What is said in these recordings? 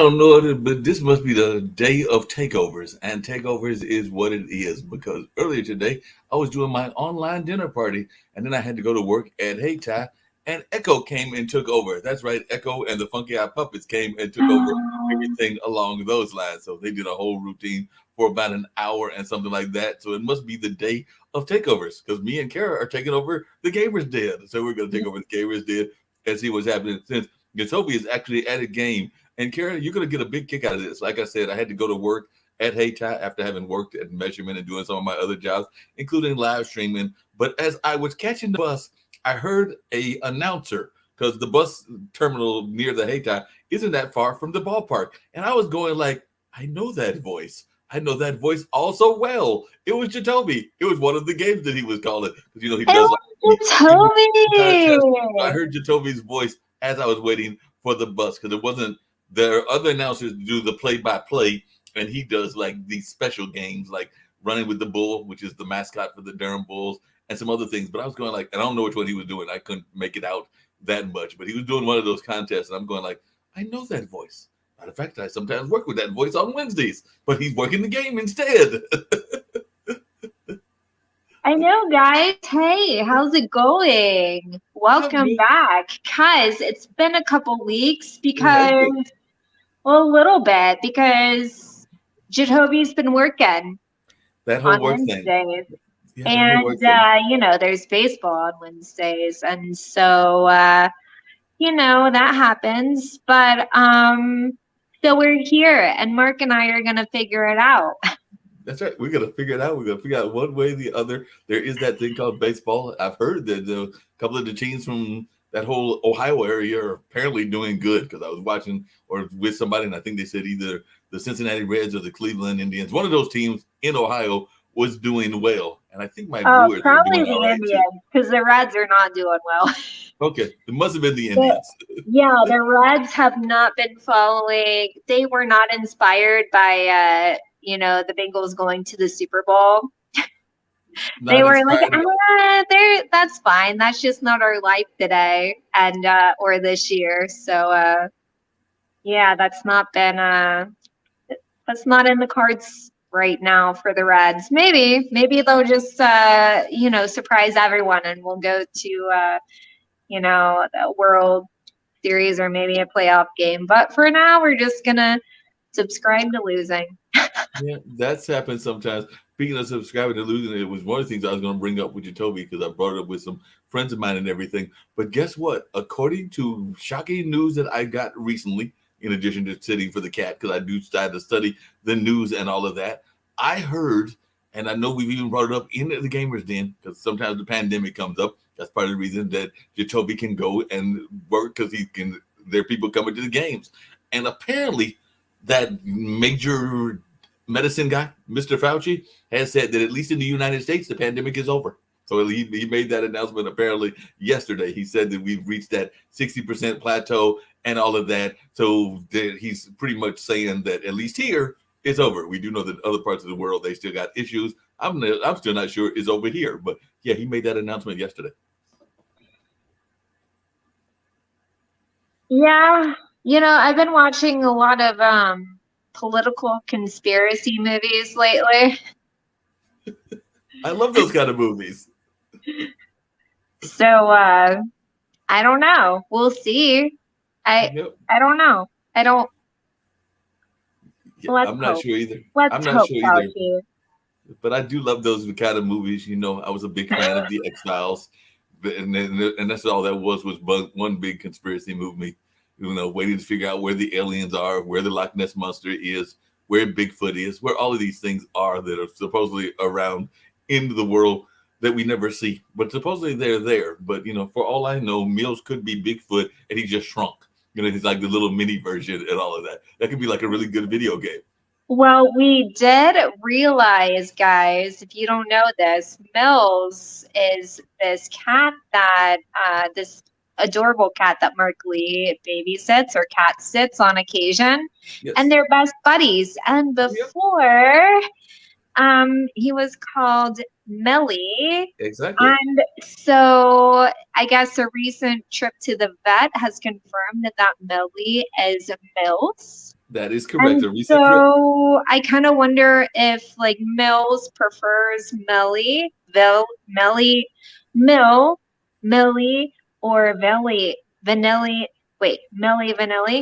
don't know it, but this must be the day of takeovers, and takeovers is what it is. Because earlier today, I was doing my online dinner party, and then I had to go to work at Hey Ty, and Echo came and took over. That's right, Echo and the Funky Eye Puppets came and took over everything along those lines. So they did a whole routine for about an hour and something like that. So it must be the day of takeovers because me and Kara are taking over the Gamers Den. So we're going to take over the Gamers Den and see what's happening since Gatobi is actually at a game. And Kara, you're going to get a big kick out of this. Like I said, I had to go to work at Hey Ty after having worked at Measurement and doing some of my other jobs, including live streaming. But as I was catching the bus, I heard a announcer because the bus terminal near the Hey Ty isn't that far from the ballpark. And I was going like, I know that voice. I know that voice also well. It was Jacoby. It was one of the games that he was calling. Because, he does Jacoby. I heard Jacoby's voice as I was waiting for the bus because it wasn't, there are other announcers do the play-by-play, and he does like these special games like Running with the Bull, which is the mascot for the Durham Bulls, and some other things. But I was going like, and I don't know which one he was doing. I couldn't make it out that much, but he was doing one of those contests, and I'm going like, I know that voice. Matter of fact, I sometimes work with that voice on Wednesdays, but he's working the game instead. I know, guys. Hey, how's it going? Welcome back. Guys, it's been a couple weeks because, well, a little bit because Jacoby's been working that whole on work Wednesdays. thing. Yeah, and, there's baseball on Wednesdays. And so, that happens. But, so we're here, and Mark and I are going to figure it out. That's right. We're going to figure it out. We're going to figure out one way or the other. There is that thing called baseball. I've heard that a couple of the teams from that whole Ohio area are apparently doing good because I was watching or with somebody, and I think they said either the Cincinnati Reds or the Cleveland Indians, one of those teams in Ohio was doing well. And I think my Brewers probably the Indians because the Reds are not doing well. Okay, it must have been the Indians. Yeah, the Reds have not been following. They were not inspired by, the Bengals going to the Super Bowl. They were like, that's fine. That's just not our life today and or this year. So, that's not been that's not in the cards right now for the Reds. Maybe they'll just surprise everyone and we'll go to the World Series or maybe a playoff game. But for now, we're just gonna subscribe to losing. Yeah, that's happened sometimes. Speaking of subscribing to losing, it was one of the things I was going to bring up with Jacoby because I brought it up with some friends of mine and everything. But guess what? According to shocking news that I got recently, in addition to sitting for the cat, because I do decide to study the news and all of that, I heard, and I know we've even brought it up in the Gamers Den, because sometimes the pandemic comes up. That's part of the reason that Jacoby can go and work because there are people coming to the games. And apparently that major medicine guy, Mr. Fauci, has said that at least in the United States, the pandemic is over. So he made that announcement apparently yesterday. He said that we've reached that 60% plateau and all of that. So that he's pretty much saying that at least here it's over. We do know that other parts of the world, they still got issues. I'm still not sure it's over here. But yeah, he made that announcement yesterday. Yeah. I've been watching a lot of political conspiracy movies lately. I love those kind of movies. So I don't know. We'll see. I don't know. I don't. Yeah, I'm not sure either. I'm not sure either. But I do love those kind of movies. I was a big fan of The X-Files, and that's all that was one big conspiracy movie. Waiting to figure out where the aliens are, where the Loch Ness Monster is, where Bigfoot is, where all of these things are that are supposedly around in the world that we never see. But supposedly they're there. But, for all I know, Mills could be Bigfoot and he just shrunk. He's like the little mini version and all of that. That could be like a really good video game. Well, we did realize, guys, if you don't know this, Mills is this cat that this adorable cat that Mark Lee babysits or cat sits on occasion. Yes. And they're best buddies. And before he was called Melly. Exactly. And so I guess a recent trip to the vet has confirmed that Melly is Mills. That is correct. And A reset trip. so I kind of wonder if like Mills prefers Mill, Millie, or Millie Vanilli?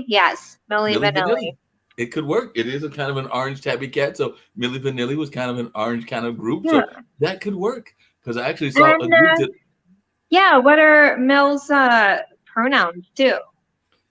Yes, Millie Milli Vanilli. Vanilli. It could work. It is a kind of an orange tabby cat. So Milli Vanilli was kind of an orange kind of group. Yeah. So that could work. Because I actually saw a And group that, yeah, what are Mill's pronouns too?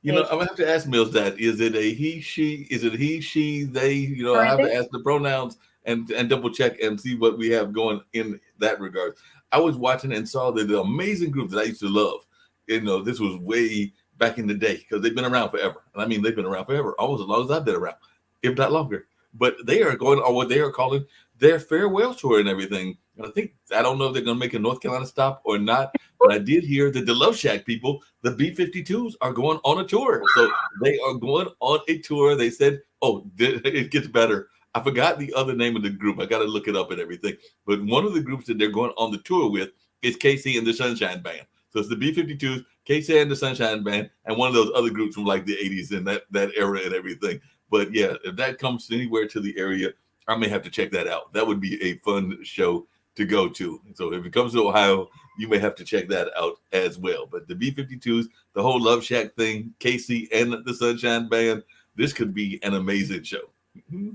I'm gonna have to ask Mills that. Is it a he, she? Is it he, she, they? I Are have they? to ask the pronouns and double check and see what we have going in that regard. I was watching and saw the amazing group that I used to love. This was way back in the day because they've been around forever. And I mean, they've been around forever, almost as long as I've been around, if not longer. But they are going on what they are calling their farewell tour and everything. And I don't know if they're going to make a North Carolina stop or not. But I did hear that the Love Shack people, the B-52s, are going on a tour. So they are going on a tour. They said, oh, it gets better. I forgot the other name of the group. I got to look it up and everything. But one of the groups that they're going on the tour with is KC and the Sunshine Band. So it's the B-52s, KC and the Sunshine Band, and one of those other groups from like the 80s and that era and everything. But yeah, if that comes anywhere to the area, I may have to check that out. That would be a fun show to go to. So if it comes to Ohio, you may have to check that out as well. But the B-52s, the whole Love Shack thing, Casey and the Sunshine Band, this could be an amazing show. Mm-hmm.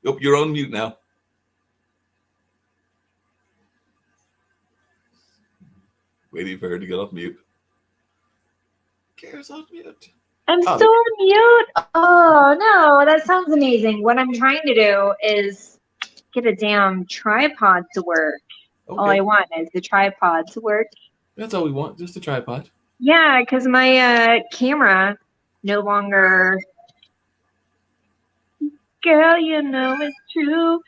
Yep, you're on mute now. Waiting for her to get off mute. Kara's off mute. I'm still on mute. Oh no, that sounds amazing. What I'm trying to do is get a damn tripod to work. Okay. All I want is the tripod to work. That's all we want, just a tripod. Yeah, because my camera no longer. Girl, you know it's true.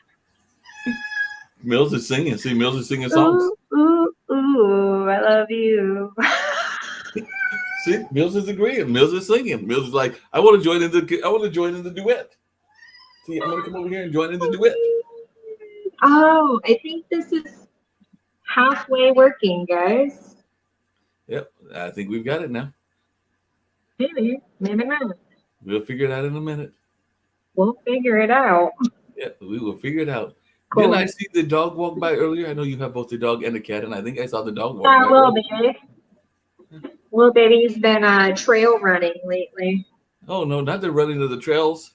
Mills is singing. See, Mills is singing songs. Ooh, ooh, ooh, I love you. See, Mills is agreeing. Mills is singing. Mills is like, I want to join in the duet. See, I'm gonna come over here and join in the duet. Oh, I think this is halfway working, guys. Yep, I think we've got it now. Maybe not. We'll figure it out in a minute. We'll figure it out. Yeah, we will figure it out. Cool. Didn't I see the dog walk by earlier? I know you have both the dog and the cat, and I think I saw the dog walk by. Little baby. Little baby's been trail running lately. Oh no, not the running of the trails.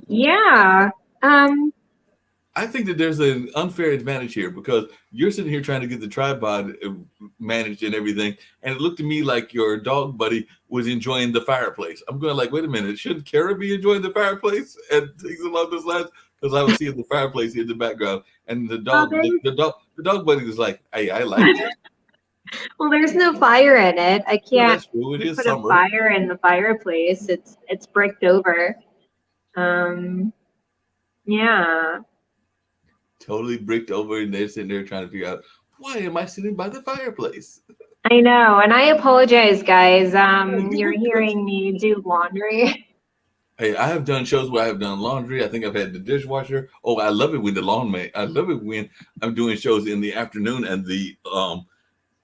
Yeah. I think that there's an unfair advantage here because you're sitting here trying to get the tripod managed and everything, and it looked to me like your dog buddy was enjoying the fireplace. I'm going like, wait a minute, shouldn't Kara be enjoying the fireplace and things along those lines? Because I was seeing the fireplace in the background, and the dog buddy was like, "Hey, I like it." Well, there's no fire in it. I can't well, that's true. It is put summer. A fire in the fireplace. It's bricked over. Yeah. Totally bricked over, and they're sitting there trying to figure out, why am I sitting by the fireplace? I know, and I apologize, guys. You're hearing me do laundry. Hey, I have done shows where I have done laundry. I think I've had the dishwasher. Oh, I love it when I love it when I'm doing shows in the afternoon and the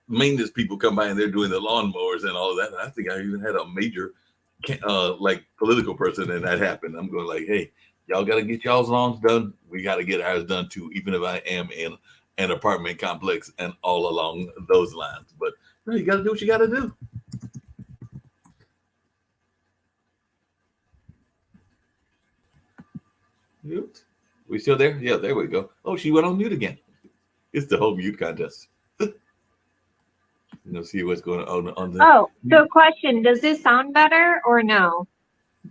maintenance people come by and they're doing the lawnmowers and all of that. And I think I even had a major like political person and that happened. I'm going like, hey, y'all got to get y'all's lawns done. We got to get ours done too, even if I am in an apartment complex and all along those lines. But you got to do what you got to do. Oops. We still there? Yeah, there we go. Oh, she went on mute again. It's the whole mute contest. See what's going on there. Oh, so question, does this sound better or no?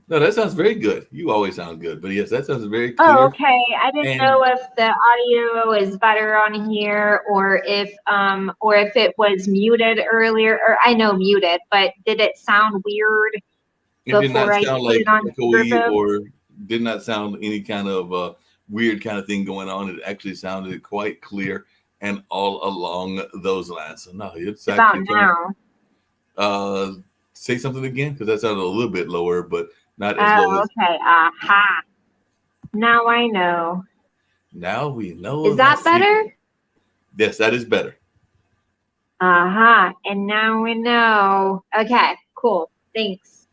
No, that sounds very good. You always sound good, but yes, that sounds very clear. Oh, okay. I didn't know if the audio is better on here or if it was muted earlier, or I know muted, but did it sound weird? It did not sound like echoey or did not sound any kind of weird kind of thing going on. It actually sounded quite clear and all along those lines. So no, it's about now. Say something again because that sounded a little bit lower, but not as low. Okay. Aha. Now I know. Now we know. Is that better? Yes, that is better. Aha. And now we know. Okay. Cool. Thanks.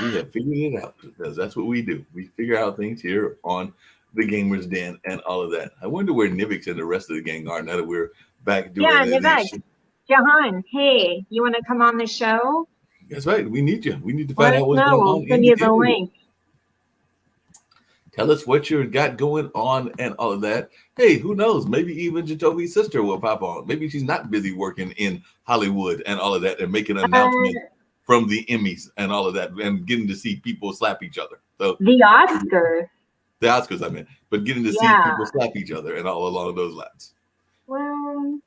We have figured it out because that's what we do. We figure out things here on the Gamers Den and all of that. I wonder where Nivix and the rest of the gang are now that we're back Yeah, doing Nivek, this. Jahan, hey, you want to come on the show? That's right. We need you. We need to Let find us out what's know. going We'll on in send the you the internet. link. Tell us what you got going on and all of that. Hey, who knows? Maybe even Jacoby's sister will pop on. Maybe she's not busy working in Hollywood and all of that and making Uh, announcements from the Emmys and all of that and getting to see people slap each other. So the Oscar. the Oscars, I mean, but getting to see Yeah. people slap each other and all along those lines. Well,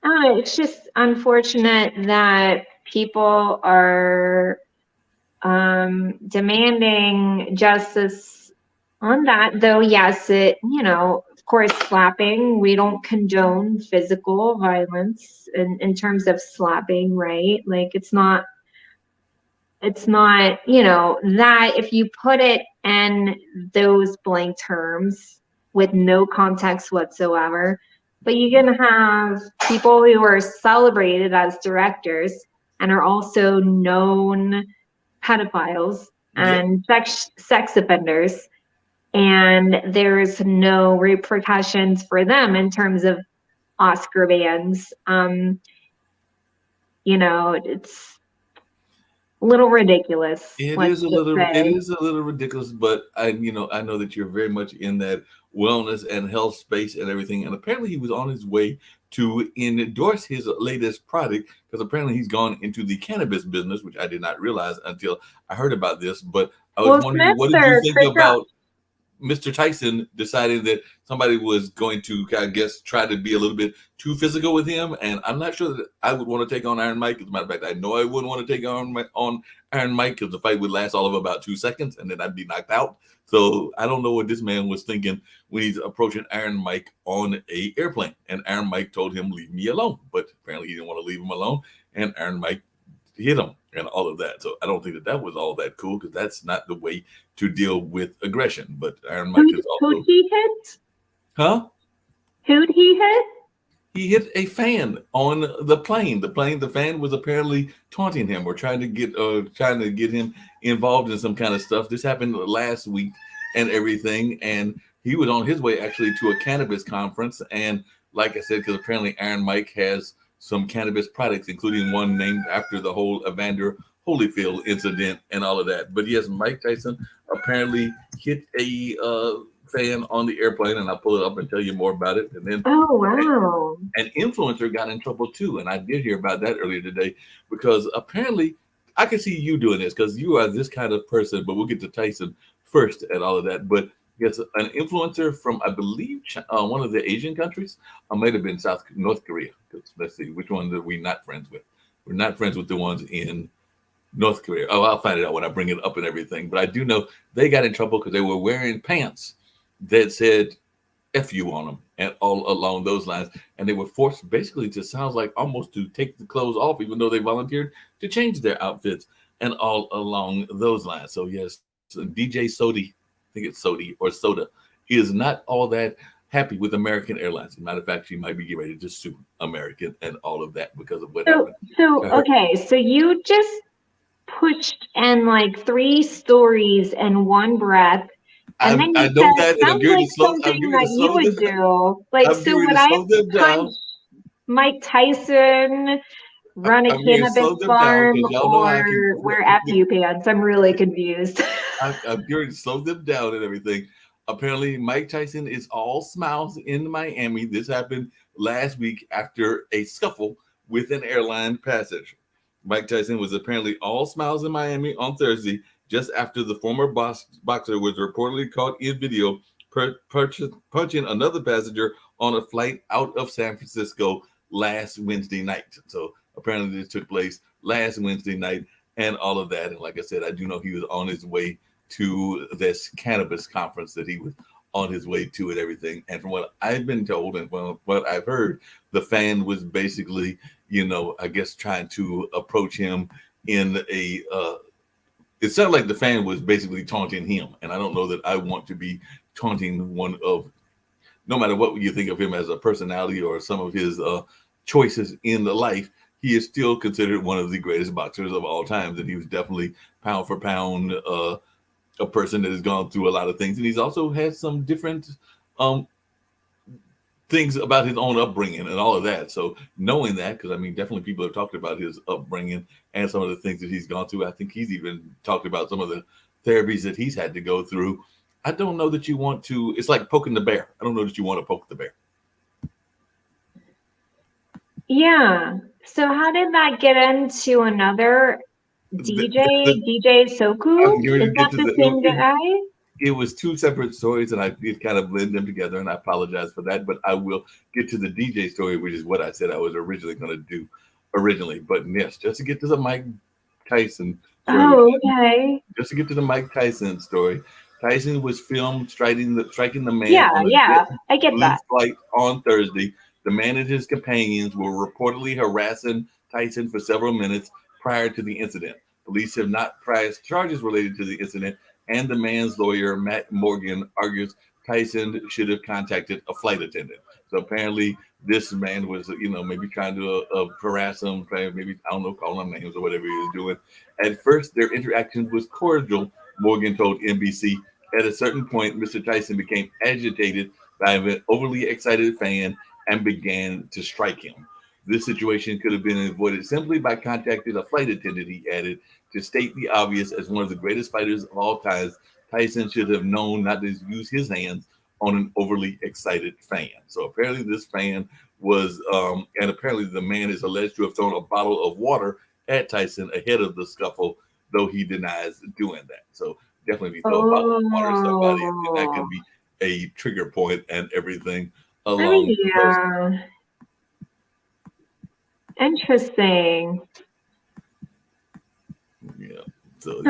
I don't know. It's just unfortunate that people are demanding justice on that. Though, yes, of course, slapping. We don't condone physical violence in terms of slapping, right? Like it's not, that if you put it in those blank terms with no context whatsoever, but you're going to have people who are celebrated as directors and are also known pedophiles Yep. and sex offenders, and there's no repercussions for them in terms of Oscar bans. It's a little ridiculous, let's just It say. is a little ridiculous, but I know that you're very much in that wellness and health space and everything. And apparently he was on his way to endorse his latest product because apparently he's gone into the cannabis business, which I did not realize until I heard about this. But I was Well, wondering, what did you Spencer, think about Mr. Tyson deciding that somebody was going to, I guess, try to be a little bit too physical with him? And I'm not sure that I would want to take on Iron Mike. As a matter of fact, I know I wouldn't want to take on Iron Mike because the fight would last all of about 2 seconds and then I'd be knocked out. So I don't know what this man was thinking when he's approaching Iron Mike on a airplane. And Iron Mike told him, leave me alone. But apparently he didn't want to leave him alone. And Iron Mike hit him and all of that. So I don't think that was all that cool because that's not the way to deal with aggression. But Iron Mike is who'd also, he hit? huh? Who'd he hit? He hit a fan on the plane. The fan was apparently taunting him or trying to get him involved in some kind of stuff. This happened last week and everything, and he was on his way actually to a cannabis conference. And like I said, because apparently Iron Mike has some cannabis products, including one named after the whole Evander Holyfield incident and all of that. But yes, Mike Tyson apparently hit a fan on the airplane, and I'll pull it up and tell you more about it. And then Oh, wow. an influencer got in trouble too, and I did hear about that earlier today because apparently I can see you doing this because you are this kind of person. But we'll get to Tyson first and all of that. But yes, an influencer from I believe one of the Asian countries, might have been North Korea. Let's see, which ones are we not friends with? We're not friends with the ones in North Korea. Oh, I'll find it out when I bring it up and everything. But I do know they got in trouble because they were wearing pants that said F you on them and all along those lines. And they were forced basically to sounds like almost to take the clothes off, even though they volunteered to change their outfits and all along those lines. So yes, DJ Sodi, I think it's Sodi or Soda, is not all that happy with American Airlines. As a matter of fact, she might be getting ready to sue American and all of that because of what happened to her. Okay, so you just pushed in like 3 stories in one breath. And then I you know said, that, and sounds like something that you would do. Like, I'm so getting ready would to I slow them down. punch Mike Tyson, run a I'm going to cannabis slow them down farm, because y'all know I can. or wear FU pants? I'm really confused. I'm going to slow them down and everything. Apparently, Mike Tyson is all smiles in Miami. This happened last week after a scuffle with an airline passenger. Mike Tyson was apparently all smiles in Miami on Thursday, just after the former boxer was reportedly caught in video punching another passenger on a flight out of San Francisco last Wednesday night. So apparently, this took place last Wednesday night and all of that. And like I said, I do know he was on his way to this cannabis conference that he was on his way to and everything. And from what I've been told and from what I've heard, the fan was basically, I guess trying to approach him in a it sounded like the fan was basically taunting him. And I don't know that I want to be taunting one of, no matter what you think of him as a personality or some of his choices in the life, he is still considered one of the greatest boxers of all times, and he was definitely pound for pound a person that has gone through a lot of things, and he's also had some different um, things about his own upbringing and all of that. So knowing that, because I mean, definitely people have talked about his upbringing and some of the things that he's gone through. I think he's even talked about some of the therapies that he's had to go through. I don't know that you want to. It's like poking the bear. I don't know that you want to poke the bear. Yeah. So how did that get into another DJ Soku? Is that the same guy? It was two separate stories, and I did kind of blend them together, and I apologize for that. But I will get to the DJ story, which is what I said I was originally going to do originally. But yes, just to get to the Mike Tyson story. Oh, okay. Just to get to the Mike Tyson story. Tyson was filmed striking the man on a I get that. flight on Thursday. The man and his companions were reportedly harassing Tyson for several minutes prior to the incident. Police have not pressed charges related to the incident, and the man's lawyer, Matt Morgan, argues Tyson should have contacted a flight attendant. So apparently this man was, maybe trying to harass him, maybe, I don't know, calling him names or whatever he was doing. At first, their interaction was cordial, Morgan told NBC. At a certain point, Mr. Tyson became agitated by an overly excited fan and began to strike him. This situation could have been avoided simply by contacting a flight attendant, he added. To state the obvious, as one of the greatest fighters of all time, Tyson should have known not to use his hands on an overly excited fan. So apparently this fan was, and apparently the man is alleged to have thrown a bottle of water at Tyson ahead of the scuffle, though he denies doing that. So definitely if you throw a bottle of water at somebody, that can be a trigger point and everything along those. Interesting. Yeah. So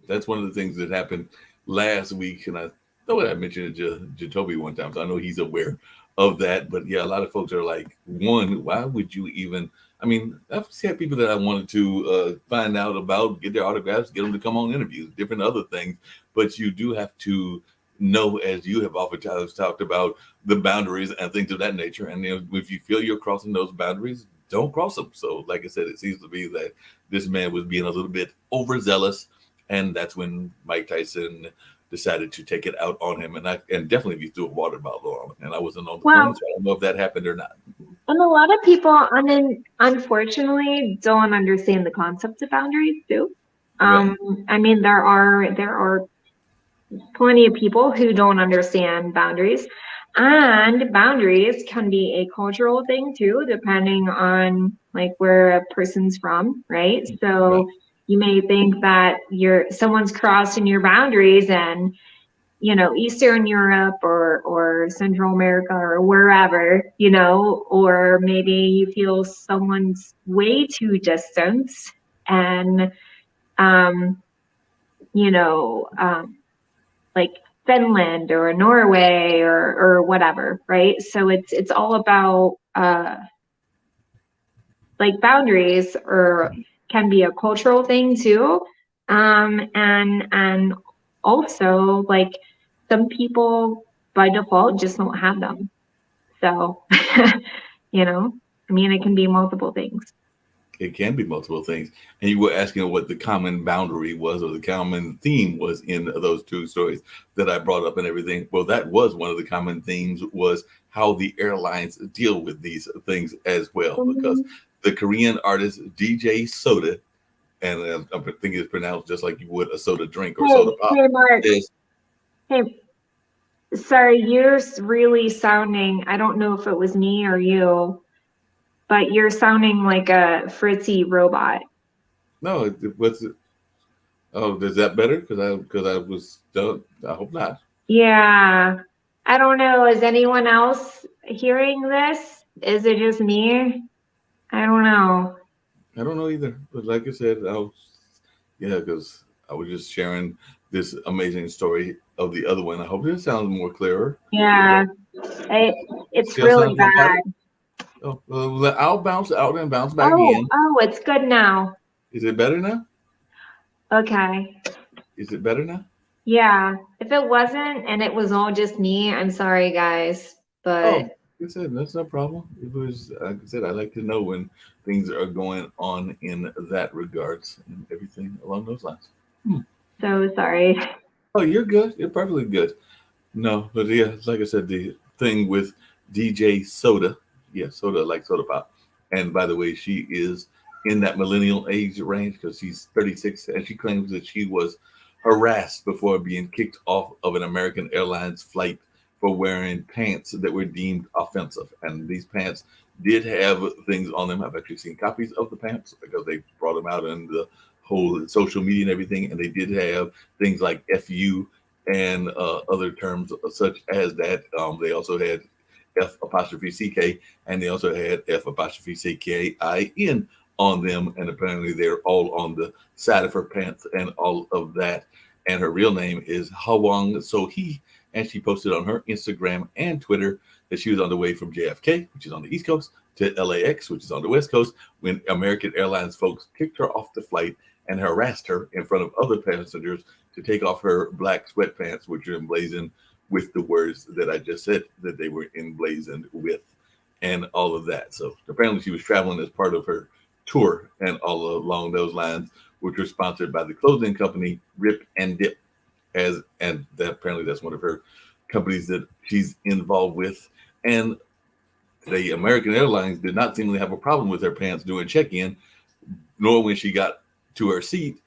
that's one of the things that happened last week, and I thought I mentioned it to Jacoby one time, so I know he's aware of that. But yeah, a lot of folks are like, one, why would you even? I mean, I've had people that I wanted to find out about, get their autographs, get them to come on interviews, different other things. But you do have to know, as you have oftentimes talked about, the boundaries and things of that nature. And if you feel you're crossing those boundaries, don't cross them. So, like I said, it seems to be that this man was being a little bit overzealous, and that's when Mike Tyson decided to take it out on him. And definitely, if you threw a water bottle on him, and I wasn't on the phone, so I don't know if that happened or not. And a lot of people, unfortunately, don't understand the concept of boundaries too. Right. I mean, there are plenty of people who don't understand boundaries. And boundaries can be a cultural thing too, depending on like where a person's from, right? So you may think that someone's crossing your boundaries and, Eastern Europe or Central America or wherever, or maybe you feel someone's way too distant and, like Finland or Norway or whatever, right? So it's all about like boundaries, or can be a cultural thing too, and also like some people by default just don't have them. So I mean, it can be multiple things. It can be multiple things. And you were asking what the common boundary was, or the common theme was in those two stories that I brought up and everything. Well, that was one of the common themes, was how the airlines deal with these things as well. Mm-hmm. Because the Korean artist DJ Soda, and I think it's pronounced just like you would a soda drink or soda pop. Hey, Mark. Sorry, you're really sounding, I don't know if it was me or you, but you're sounding like a Fritzy robot. No, what's it? Oh, is that better? Because I was. I hope not. Yeah, I don't know. Is anyone else hearing this? Is it just me? I don't know. I don't know either. But like I said, because I was just sharing this amazing story of the other one. I hope it sounds more clearer. Yeah, it's really bad. Oh, well, I'll bounce out and bounce back in. Oh, it's good now. Is it better now? Okay. Is it better now? Yeah. If it wasn't and it was all just me, I'm sorry, guys. But Like I said, that's no problem. It was, like I said, I like to know when things are going on in that regards and everything along those lines. Hmm. So sorry. Oh, you're good. You're perfectly good. No, but yeah, like I said, the thing with DJ Soda, yeah, Soda like Soda Pop. And by the way, she is in that millennial age range because she's 36 and she claims that she was harassed before being kicked off of an American Airlines flight for wearing pants that were deemed offensive. And these pants did have things on them. I've actually seen copies of the pants because they brought them out in the whole social media and everything. And they did have things like FU and other terms such as that. They also had F apostrophe CK and they also had F apostrophe CKIN on them. And apparently they're all on the side of her pants and all of that. And her real name is Hawang Sohee. And she posted on her Instagram and Twitter that she was on the way from JFK, which is on the East Coast, to LAX, which is on the West Coast, when American Airlines folks kicked her off the flight and harassed her in front of other passengers to take off her black sweatpants, which are emblazoned with the words that I just said that they were emblazoned with, and all of that. So apparently, she was traveling as part of her tour, and all along those lines, which was sponsored by the clothing company Rip and Dip, as and that apparently that's one of her companies that she's involved with, and the American Airlines did not seemingly have a problem with her pants during check-in, nor when she got to her seat.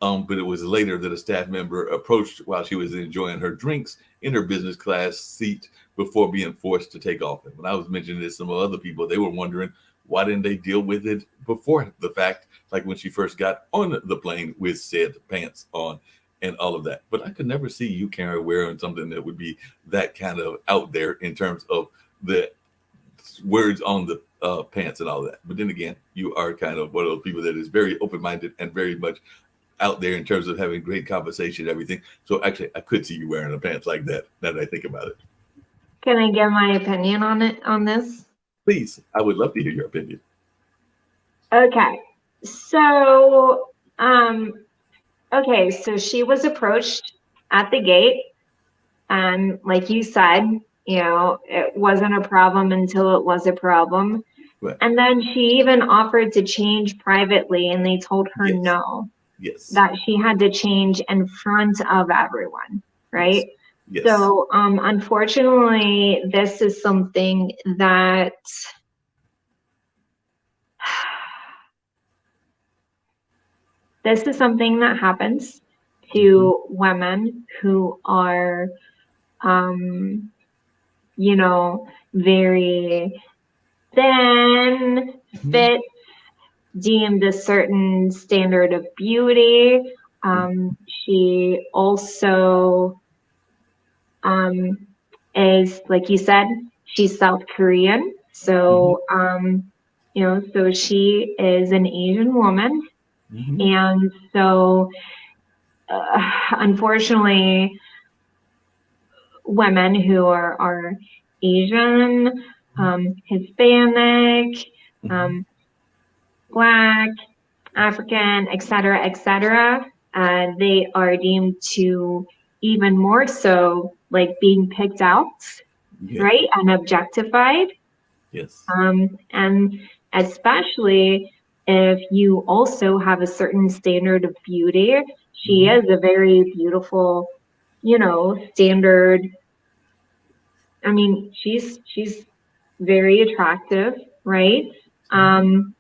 But it was later that a staff member approached while she was enjoying her drinks in her business class seat before being forced to take off. And when I was mentioning this, some other people, they were wondering why didn't they deal with it before the fact, like when she first got on the plane with said pants on and all of that. But I could never see you, Karen, wearing something that would be that kind of out there in terms of the words on the pants and all that. But then again, you are kind of one of those people that is very open-minded and very much out there in terms of having great conversation and everything. So actually, I could see you wearing the pants like that. Now that I think about it, Can I give my opinion on it on this? please, I would love to hear your opinion. Okay. So, okay, so she was approached at the gate, and like you said, it wasn't a problem until it was a problem. Right. And then she even offered to change privately, and they told her Yes. no, Yes. that she had to change in front of everyone, right? Yes. So, unfortunately, this is something that happens to women who are, very thin, fit, deemed a certain standard of beauty. She also is, like you said, she's South Korean. So, so she is an Asian woman. And so, unfortunately, women who are Asian, Hispanic, Black, African, etc., they are deemed to even more so like being picked out, right, and objectified. Yes. And especially if you also have a certain standard of beauty. She is a very beautiful, standard. I mean, she's very attractive, right? And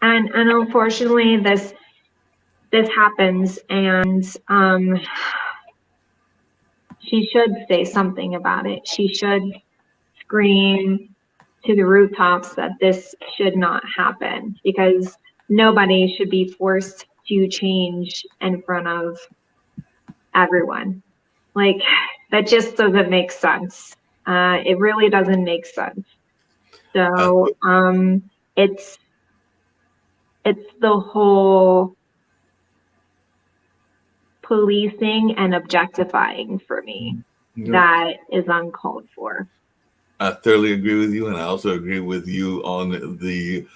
unfortunately, this happens, and she should say something about it. She should scream to the rooftops that this should not happen, because nobody should be forced to change in front of everyone. Like, that just doesn't make sense. It really doesn't make sense. So it's the whole policing and objectifying for me that is uncalled for. I thoroughly agree with you, and I also agree with you on the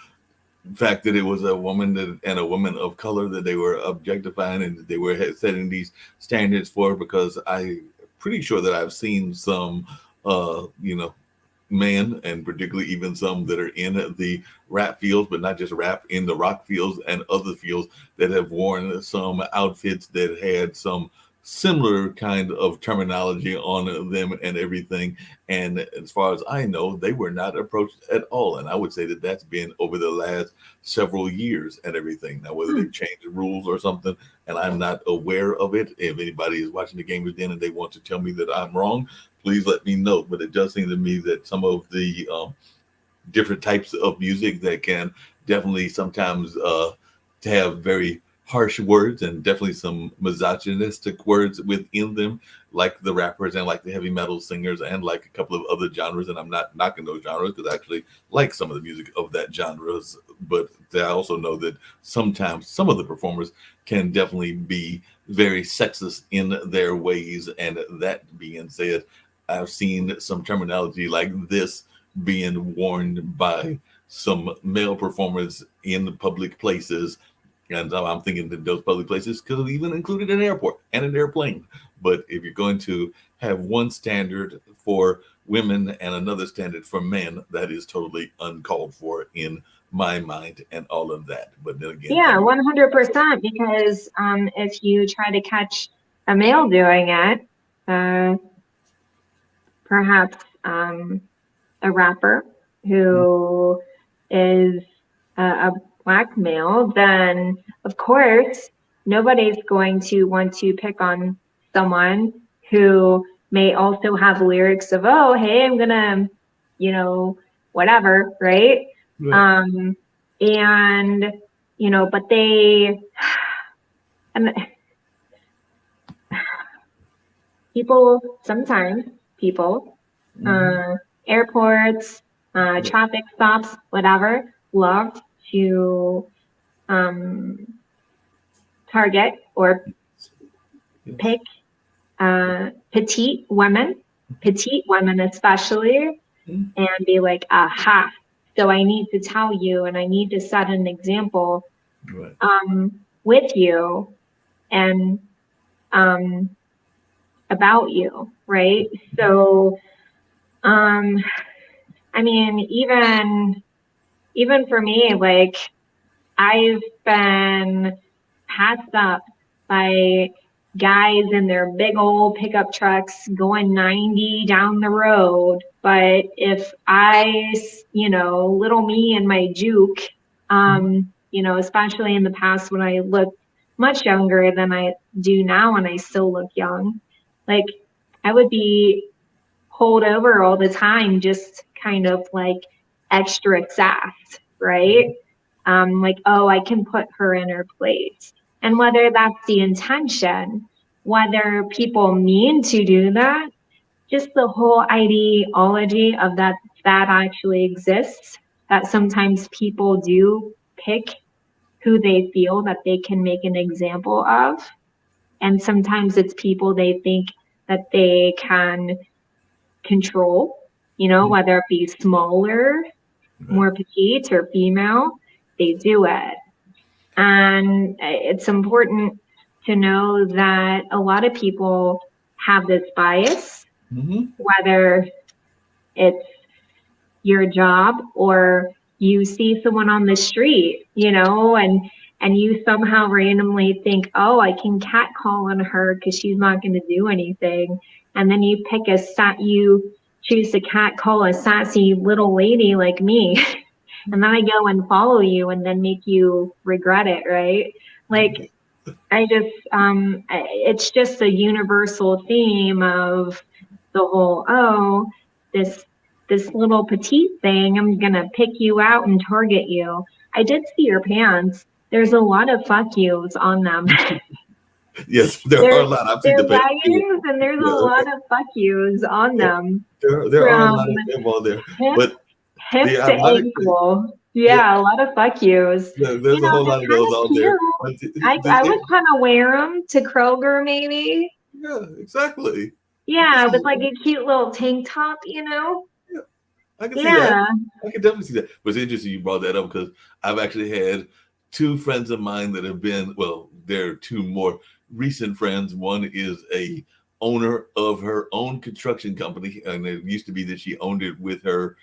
fact that it was a woman and a woman of color that they were objectifying and they were setting these standards for, because I'm pretty sure that I've seen some, men, and particularly even some that are in the rap fields, but not just rap, in the rock fields and other fields, that have worn some outfits that had some similar kind of terminology on them and everything. And as far as I know, they were not approached at all. And I would say that that's been over the last several years and everything. Now, whether they've changed the rules or something, and I'm not aware of it. If anybody is watching the game again and they want to tell me that I'm wrong, please let me know. But it does seem to me that some of the different types of music that can definitely sometimes have very harsh words and definitely some misogynistic words within them, like the rappers and like the heavy metal singers and like a couple of other genres. And I'm not knocking those genres because I actually like some of the music of that genres. But I also know that sometimes some of the performers can definitely be very sexist in their ways. And that being said, I've seen some terminology like this being worn by some male performers in public places. And I'm thinking that those public places could have even included an airport and an airplane. But if you're going to have one standard for women and another standard for men, that is totally uncalled for in my mind and all of that. But then again, yeah, 100%. Because if you try to catch a male doing it, perhaps a rapper who is a Black male, then of course nobody's going to want to pick on someone who may also have lyrics of, oh, hey, I'm gonna, whatever, right? right. And but they and sometimes people, airports, traffic stops, whatever, love to target or pick petite women especially, and be like, aha, so I need to tell you and I need to set an example Right. with you and about you, right? So I mean, even for me, like, I've been passed up by guys in their big old pickup trucks going 90 down the road. But if little me and my juke, especially in the past when I looked much younger than I do now and I still look young, like, I would be pulled over all the time, just kind of like extra sass, right? Like, oh, I can put her in her place. And whether that's the intention, whether people mean to do that, just the whole ideology of that actually exists, that sometimes people do pick who they feel that they can make an example of. And sometimes it's people they think that they can control, whether it be smaller, more petite or female, they do it. And it's important to know that a lot of people have this bias, whether it's your job or you see someone on the street, and you somehow randomly think, oh, I can catcall on her because she's not going to do anything. And then you choose to catcall a sassy little lady like me. And then I go and follow you and then make you regret it, right? Like, it's just a universal theme of the whole, this little petite thing, I'm going to pick you out and target you. I did see your pants. There's a lot of fuck yous on them. Yes, there are a lot. I've seen the leggings, and there's a lot of fuck yous on them. There are a lot of them on there. But hip to ankle. Yeah, a lot of fuck yous. There's a whole lot of those on there. I would kind of wear them to Kroger, maybe. Yeah, exactly. Yeah, with like a cute little tank top, Yeah, I can see that. I can definitely see that. But it's interesting you brought that up because I've actually had two friends of mine that have been, well, they're two more recent friends. One is a owner of her own construction company, and it used to be that she owned it with her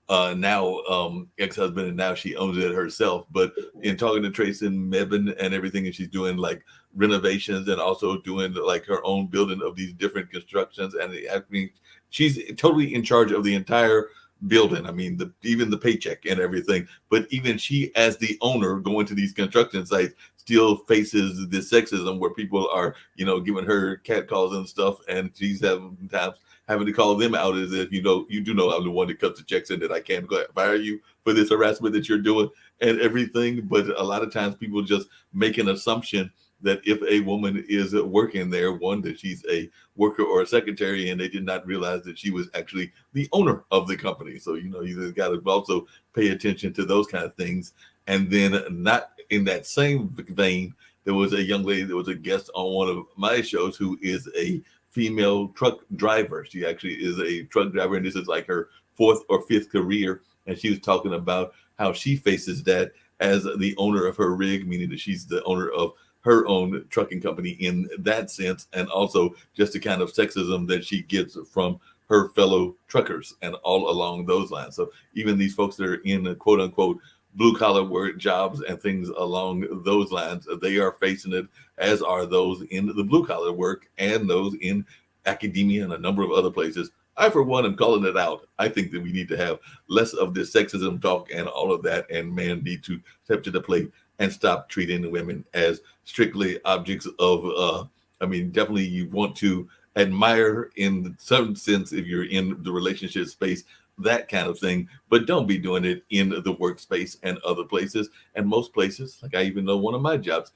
now ex-husband, and now she owns it herself. But in talking to Tracy Mebane and everything, and she's doing like renovations and also doing like her own building of these different constructions. And I mean, she's totally in charge of the entire building. I mean, even the paycheck and everything. But even she, as the owner, going to these construction sites, still faces this sexism where people are, giving her cat calls and stuff, and she's having to call them out as if, you do know I'm the one that cuts the checks and that I can't go fire you for this harassment that you're doing and everything. But a lot of times people just make an assumption that if a woman is working there, one, that she's a worker or a secretary, and they did not realize that she was actually the owner of the company. So, you got to also pay attention to those kind of things. And then not in that same vein, there was a young lady that was a guest on one of my shows who is a female truck driver. She actually is a truck driver, and this is like her 4th or 5th career. And she was talking about how she faces that as the owner of her rig, meaning that she's the owner of her own trucking company in that sense, and also just the kind of sexism that she gets from her fellow truckers and all along those lines. So even these folks that are in quote unquote blue collar work jobs and things along those lines, they are facing it, as are those in the blue collar work and those in academia and a number of other places. I, for one, am calling it out. I think that we need to have less of this sexism talk and all of that, and men need to step to the plate and stop treating women as strictly objects of, definitely you want to admire in some sense if you're in the relationship space, that kind of thing, but don't be doing it in the workspace and other places. And most places, like I even know one of my jobs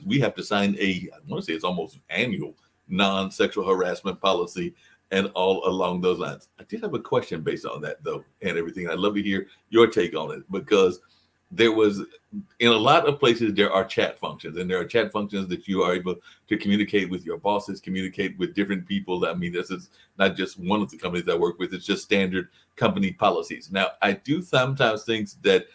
we have to sign I want to say it's almost annual non-sexual harassment policy and all along those lines. I did have a question based on that though, and everything. I'd love to hear your take on it, because there was, in a lot of places, there are chat functions, and there are chat functions that you are able to communicate with your bosses, communicate with different people. I mean, this is not just one of the companies I work with. It's just standard company policies. Now, I do sometimes think that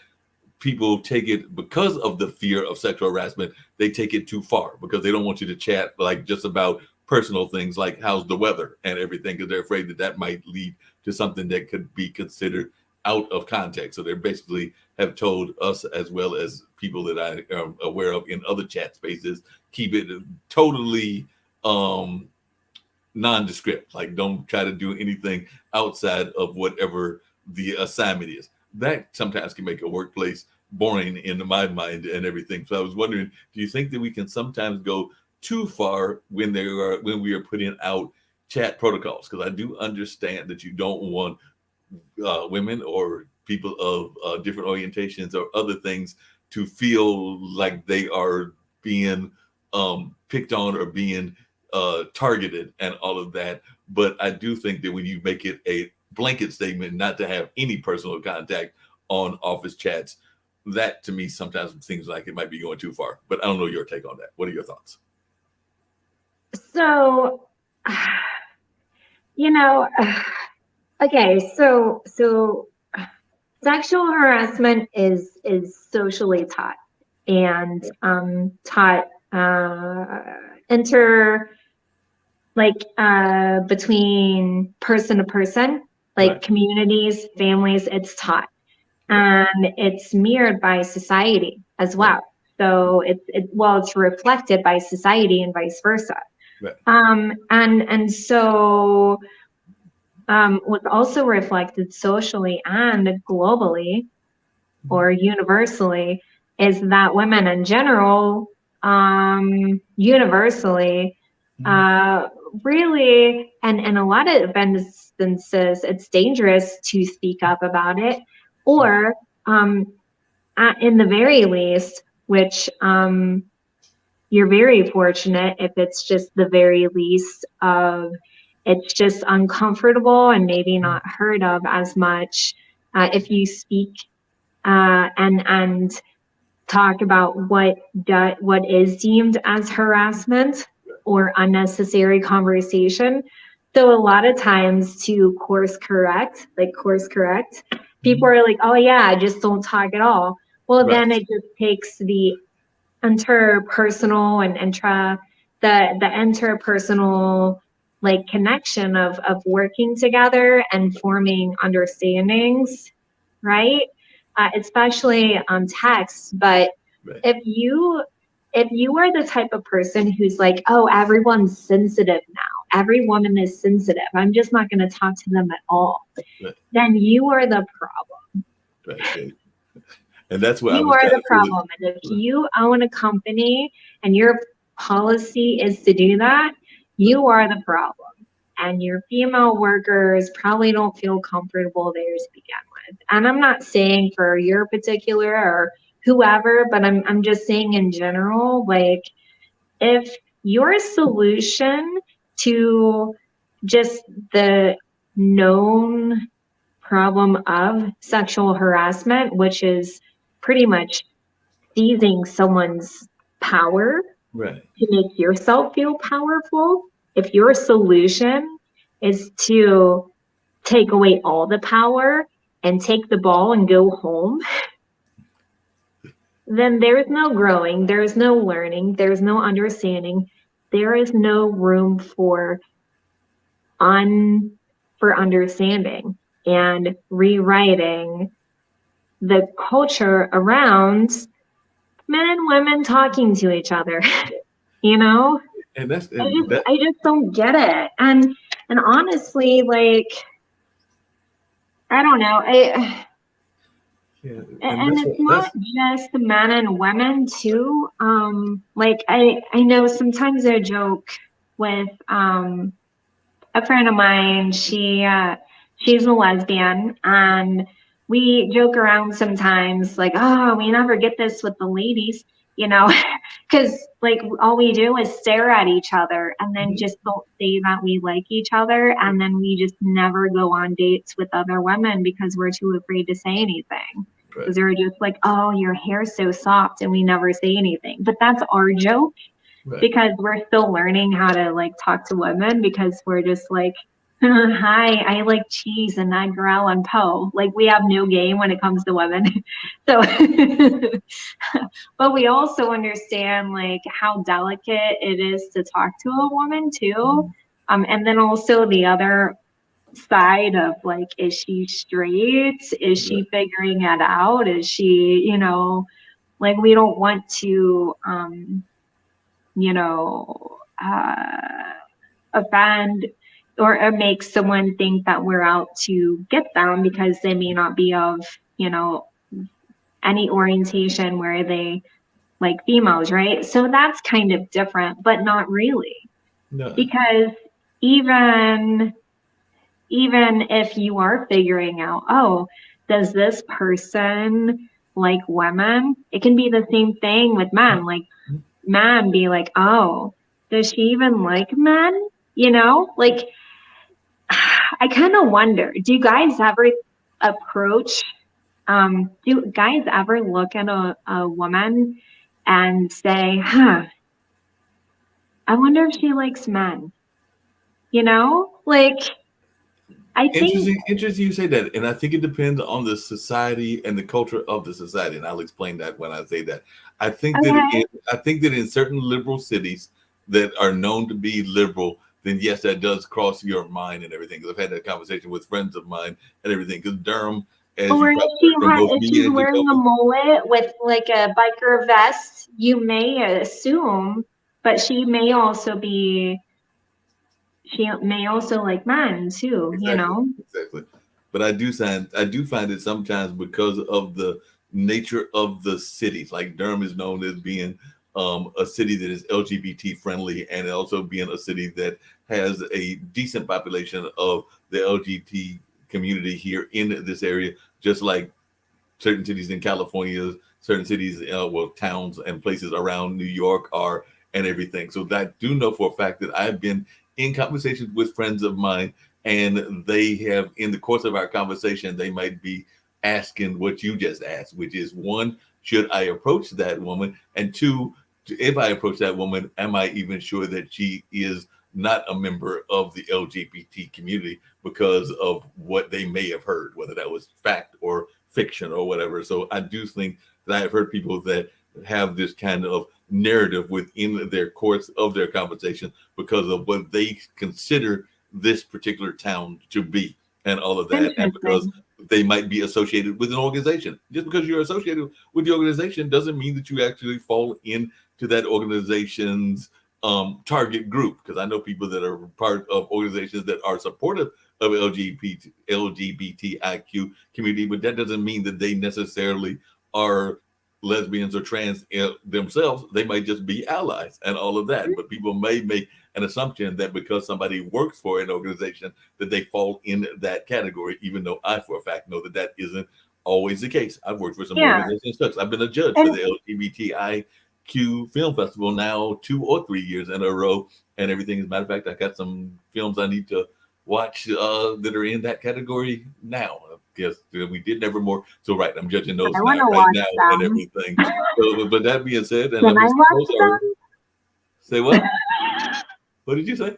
people take it, because of the fear of sexual harassment, they take it too far, because they don't want you to chat like just about personal things like how's the weather and everything, because they're afraid that that might lead to something that could be considered out of context. So they basically have told us, as well as people that I am aware of in other chat spaces, keep it totally nondescript. Like, don't try to do anything outside of whatever the assignment is. That sometimes can make a workplace boring in my mind and everything. So I was wondering, do you think that we can sometimes go too far when we are putting out chat protocols? Because I do understand that you don't want women or people of different orientations or other things to feel like they are being picked on or being targeted and all of that. But I do think that when you make it a blanket statement not to have any personal contact on office chats, that to me sometimes seems like it might be going too far. But I don't know your take on that. What are your thoughts? So, okay, so sexual harassment is socially taught, and taught between person to person, like right. Communities, families, it's taught, and it's mirrored by society as well. So it's reflected by society and vice versa. Right. And so what's also reflected socially and globally or universally is that women in general, universally, really, and a lot of instances, it's dangerous to speak up about it, or in the very least, which you're very fortunate if it's just the very least of it's just uncomfortable and maybe not heard of as much. If you speak and talk about what is deemed as harassment or unnecessary conversation. So a lot of times to course correct, people are like, oh yeah, I just don't talk at all. Well, right. Then it just takes the interpersonal and the interpersonal like connection of working together and forming understandings, right? Especially on text. But Right. if you are the type of person who's like, oh, everyone's sensitive now, every woman is sensitive, I'm just not going to talk to them at all, Right. then you are the problem. Right. And that's what I You was are trying the to say. problem. And if you own a company and your policy is to do that, you are the problem. And your female workers probably don't feel comfortable there to begin with. And I'm not saying for your particular or whoever, but I'm just saying in general, like if your solution to just the known problem of sexual harassment, which is pretty much seizing someone's power Right. to make yourself feel powerful, if your solution is to take away all the power and take the ball and go home, then there's no growing, there's no learning, there's no understanding, there is no room for understanding and rewriting the culture around men and women talking to each other. You know, And that's I and just that I just don't get it. And honestly, like I don't know. yeah, and And it's not just the men and women too. Like I know sometimes I joke with a friend of mine. She's a lesbian, and we joke around sometimes, like, oh, we never get this with the ladies, you know, because like all we do is stare at each other and then just don't say that we like each other, and then we just never go on dates with other women because we're too afraid to say anything. right. Because they're just like, oh, your hair's so soft, and we never say anything. But that's our joke Right. because we're still learning how to like talk to women because we're just like, hi, I like cheese and Edgar Allan Poe. Like we have no game when it comes to women. So, but we also understand like how delicate it is to talk to a woman too. And then also the other side of like, is she straight? Is she figuring it out? Is she, like we don't want to, you know, offend or make someone think that we're out to get them because they may not be of, any orientation where they like females, right? So that's kind of different, but not really. No. Because even if you are figuring out, oh, does this person like women? It can be the same thing with men. Like men be like, oh, does she even like men? Like I kind of wonder, do guys ever approach, do guys ever look at a woman and say, huh, I wonder if she likes men? Like I think, Interesting you say that. And I think it depends on the society and the culture of the society. And I'll explain that when I say that. I think okay, that in certain liberal cities that are known to be liberal, then yes, that does cross your mind and everything. Because I've had that conversation with friends of mine and everything. Because Durham, as you or probably heard from both if me she's and wearing a Jacoby, mullet with like a biker vest, you may assume, but she may also like men too, exactly. But I do find it sometimes because of the nature of the cities. Like Durham is known as being a city that is LGBT friendly, and also being a city that has a decent population of the LGBT community here in this area. Just like certain cities in California, certain cities, towns and places around New York are, and everything. So I do know for a fact that I've been in conversations with friends of mine, and they have, in the course of our conversation, they might be asking what you just asked, which is one, should I approach that woman? And two, if I approach that woman, am I even sure that she is not a member of the LGBT community because of what they may have heard, whether that was fact or fiction or whatever. So I do think that I have heard people that have this kind of narrative within their course of their conversation because of what they consider this particular town to be and all of that, and because Interesting. they might be associated with an organization. Just because you're associated with the organization doesn't mean that you actually fall into that organization's target group. Because I know people that are part of organizations that are supportive of LGBTIQ community, but that doesn't mean that they necessarily are lesbians or trans themselves. They might just be allies and all of that. But people may make an assumption that because somebody works for an organization that they fall in that category, even though I for a fact know that that isn't always the case. I've worked for some organizations such. I've been a judge for the LGBTIQ Film Festival now 2 or 3 years in a row and everything. As a matter of fact, I got some films I need to watch that are in that category now. Yes, we did Nevermore. So right, I'm judging those now, right now and everything. So, but that being said, and Can I watch them? Say what? What did you say?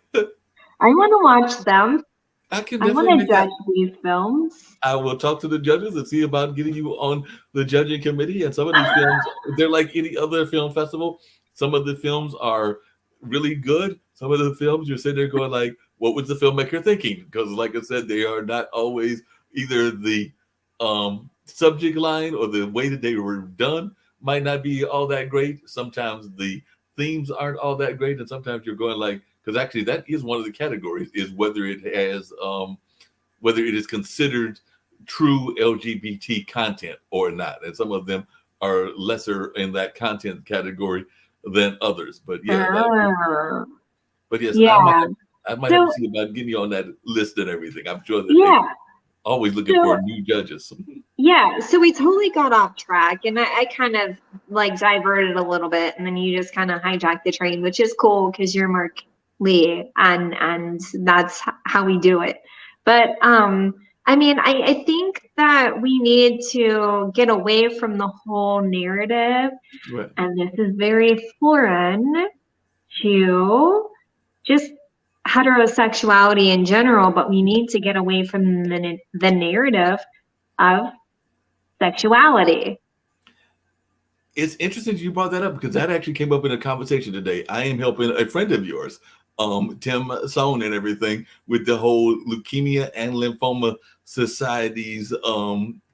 I want to watch them. I want to judge these films. I will talk to the judges and see about getting you on the judging committee. And some of these films, they're like any other film festival. Some of the films are really good. Some of the films you're sitting there going like, what was the filmmaker thinking? Because like I said, they are not always either the subject line or the way that they were done might not be all that great. Sometimes the themes aren't all that great. And sometimes you're going like, because actually that is one of the categories, is whether it has whether it is considered true LGBT content or not. And some of them are lesser in that content category than others. But yeah, but yes, I might have to see about getting you on that list and everything. I'm sure that they're always looking for new judges. Yeah, so we totally got off track, and I kind of like diverted a little bit, and then you just kind of hijacked the train, which is cool because you're Mark Lee, and that's how we do it. But I mean, I think that we need to get away from the whole narrative, and this is very foreign to just heterosexuality in general, but we need to get away from the narrative of sexuality. It's interesting you brought that up because that actually came up in a conversation today. I am helping a friend of yours, Tim Sohn, and everything with the whole Leukemia and Lymphoma Society's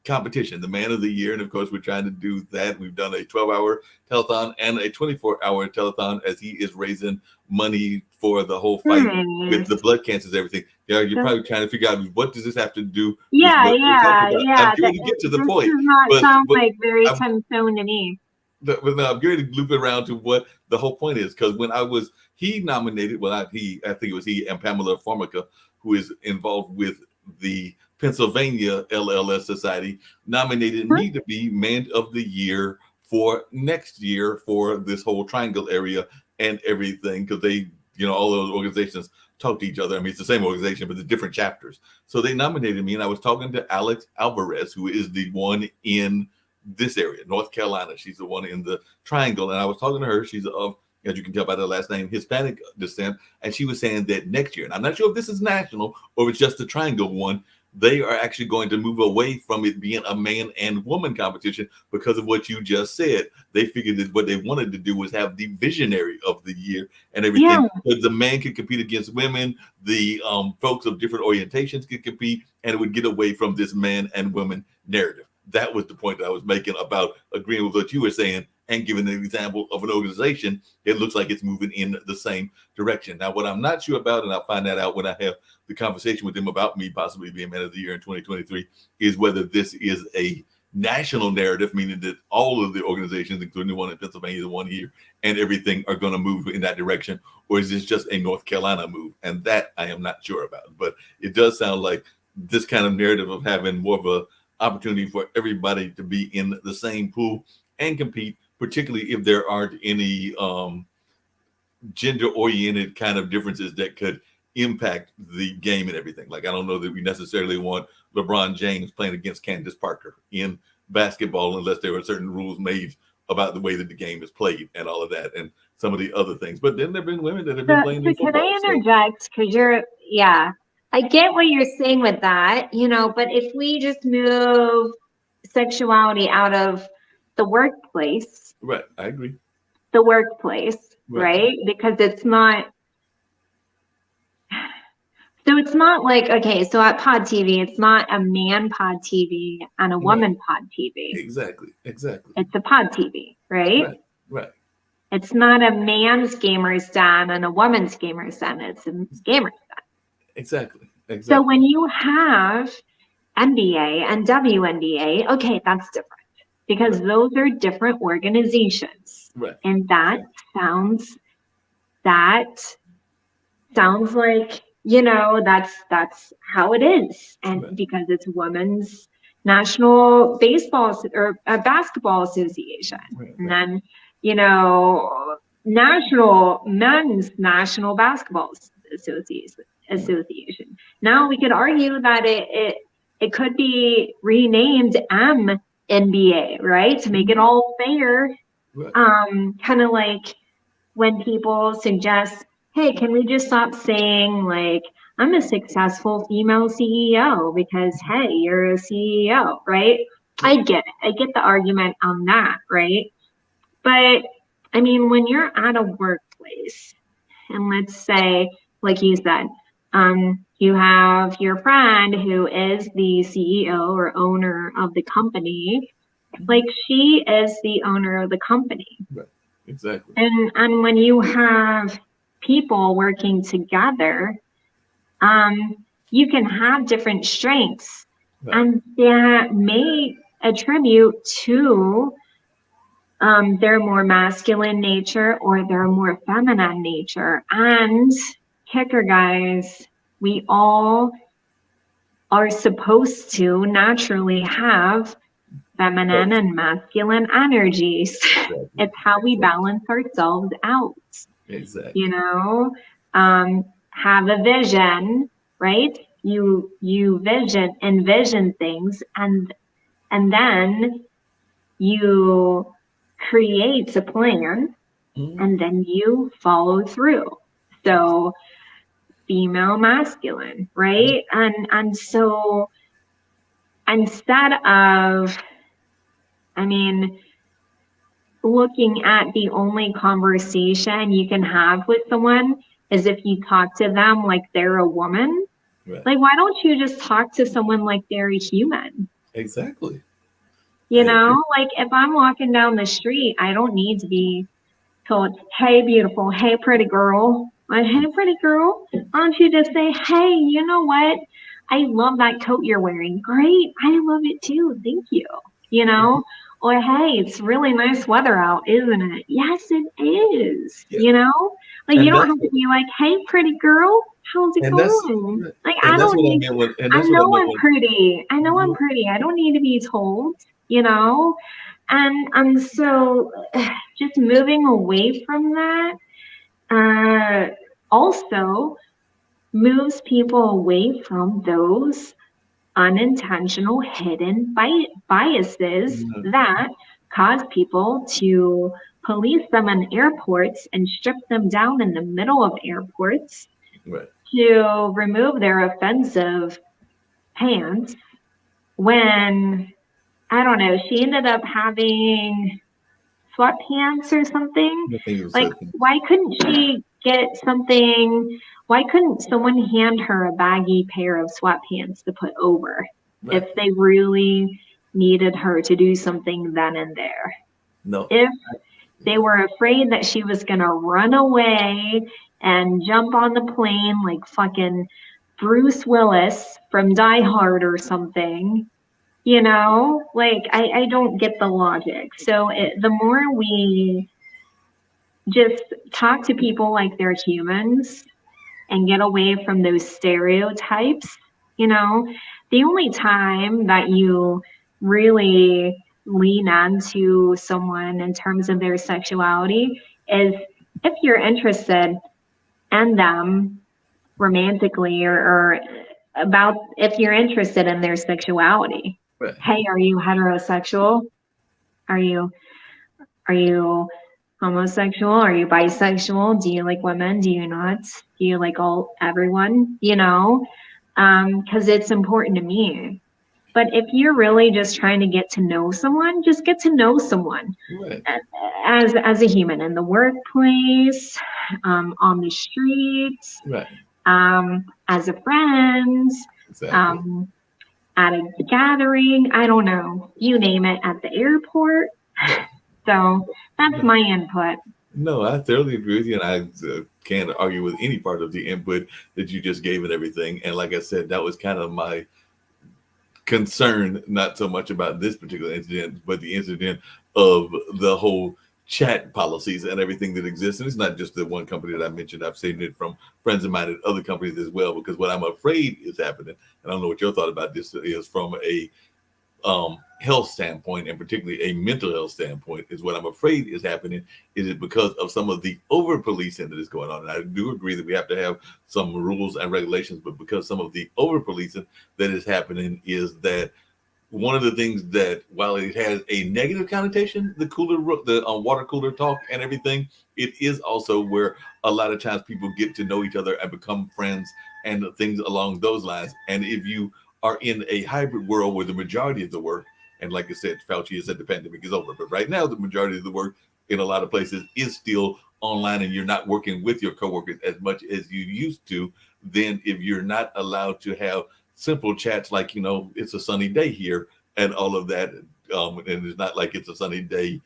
competition, the Man of the Year. And of course, we're trying to do that. We've done a 12-hour telethon and a 24-hour telethon as he is raising money for the whole fight with the blood cancers, everything. You're probably trying to figure out what does this have to do with what we're talking about. I'm going to get to the point. Does not sound like very Tim Sohn to me. But now I'm going to loop it around to what the whole point is, because when he nominated, I think it was he and Pamela Formica, who is involved with the Pennsylvania LLS Society, nominated me to be Man of the Year for next year for this whole Triangle area and everything, because they, all those organizations talk to each other. I mean, it's the same organization, but the different chapters. So they nominated me, and I was talking to Alex Alvarez, who is the one in this area, North Carolina. She's the one in the Triangle, and I was talking to her. She's of, as you can tell by the last name, Hispanic descent, and she was saying that next year, and I'm not sure if this is national or it's just the Triangle one, they are actually going to move away from it being a man and woman competition because of what you just said. They figured that what they wanted to do was have the visionary of the year and everything. But the man could compete against women, the folks of different orientations could compete, and it would get away from this man and woman narrative. That was the point that I was making about agreeing with what you were saying and giving an example of an organization. It looks like it's moving in the same direction. Now, what I'm not sure about, and I'll find that out when I have the conversation with them about me possibly being Man of the Year in 2023, is whether this is a national narrative, meaning that all of the organizations, including the one in Pennsylvania, the one here, and everything are going to move in that direction, or is this just a North Carolina move? And that I am not sure about. But it does sound like this kind of narrative of having more of a opportunity for everybody to be in the same pool and compete, particularly if there aren't any gender-oriented kind of differences that could impact the game and everything. Like, I don't know that we necessarily want LeBron James playing against Candace Parker in basketball unless there are certain rules made about the way that the game is played and all of that and some of the other things. But then there have been women that have been playing in football. Can I interject? Because I get what you're saying with that, but if we just move sexuality out of the workplace. Right, I agree. the workplace, right? Because it's not. So it's not like, okay, so at Pod TV, it's not a man Pod TV and a woman Pod TV. Exactly. It's a Pod TV, right? Right. It's not a man's Gamers Den and a woman's Gamers Den. It's a Gamers Den. Exactly. So when you have NBA and WNBA, okay, that's different because those are different organizations. Right. And that sounds like, that's how it is. And because it's Women's National Baseball or Basketball Association. And then, Men's National Basketball Association. Now we could argue that it could be renamed MNBA, right? To make it all fair. Kind of like when people suggest, hey, can we just stop saying like, I'm a successful female CEO because, hey, you're a CEO, right? I get it. I get the argument on that, right? But I mean, when you're at a workplace and let's say, like you said, you have your friend who is the CEO or owner of the company, like she is the owner of the company. Right. Exactly. And when you have people working together, you can have different strengths, and that may attribute to their more masculine nature or their more feminine nature. And kicker, guys, we all are supposed to naturally have feminine and masculine energies. It's how we balance ourselves out. Exactly. Have a vision, right? You envision things, and then you create a plan, and then you follow through. So female, masculine, right? And so instead of, looking at the only conversation you can have with someone is if you talk to them like they're a woman. Right. Like, why don't you just talk to someone like they're a human? Exactly. Like if I'm walking down the street, I don't need to be told, hey, beautiful, hey, pretty girl. Like, hey, pretty girl. Why don't you just say, hey, you know what? I love that coat you're wearing. Great. I love it too. Thank you. Or, hey, it's really nice weather out, isn't it? Yes, it is. Yeah. Like, you don't have to be like, hey, pretty girl, how's it going? Like, I don't need, I know I'm pretty. I know I'm pretty. I don't need to be told, And so just moving away from that also moves people away from those unintentional hidden biases that cause people to police them in airports and strip them down in the middle of airports to remove their offensive pants when, I don't know, she ended up having sweatpants or something. Like, why couldn't she get something? Why couldn't someone hand her a baggy pair of sweatpants to put over if they really needed her to do something then and there? No. If they were afraid that she was going to run away and jump on the plane like fucking Bruce Willis from Die Hard or something, like I don't get the logic. So the more we just talk to people like they're humans and get away from those stereotypes, the only time that you really lean onto someone in terms of their sexuality is if you're interested in them romantically or about if you're interested in their sexuality. Right. Hey, are you heterosexual? Are you homosexual? Are you bisexual? Do you like women? Do you not? Do you like everyone? Because it's important to me. But if you're really just trying to get to know someone, just get to know someone Right. as a human in the workplace, on the streets, Right. as a friend, Exactly. um, at a gathering. I don't know, you name it, at the airport. Right. So that's No, my input. no, I thoroughly agree with you, and I can't argue with any part of the input that you just gave and everything. And like I said, that was kind of my concerned not so much about this particular incident, but the incident of the whole chat policies and everything that exists. And it's not just the one company that I mentioned. I've seen it from friends of mine at other companies as well. Because what I'm afraid is happening, and I don't know what your thought about this is from a health standpoint, and particularly a mental health standpoint, is what I'm afraid is happening. Is it because of some of the over policing that is going on? And I do agree that we have to have some rules and regulations, but because some of the over policing that is happening is that one of the things that, while it has a negative connotation, the water cooler talk and everything, it is also where a lot of times people get to know each other and become friends and things along those lines. And if you are in a hybrid world where the majority of the work, and like I said, Fauci has said the pandemic is over, but right now the majority of the work in a lot of places is still online, and you're not working with your coworkers as much as you used to. Then if you're not allowed to have simple chats like, it's a sunny day here and all of that, and it's not like it's a sunny day,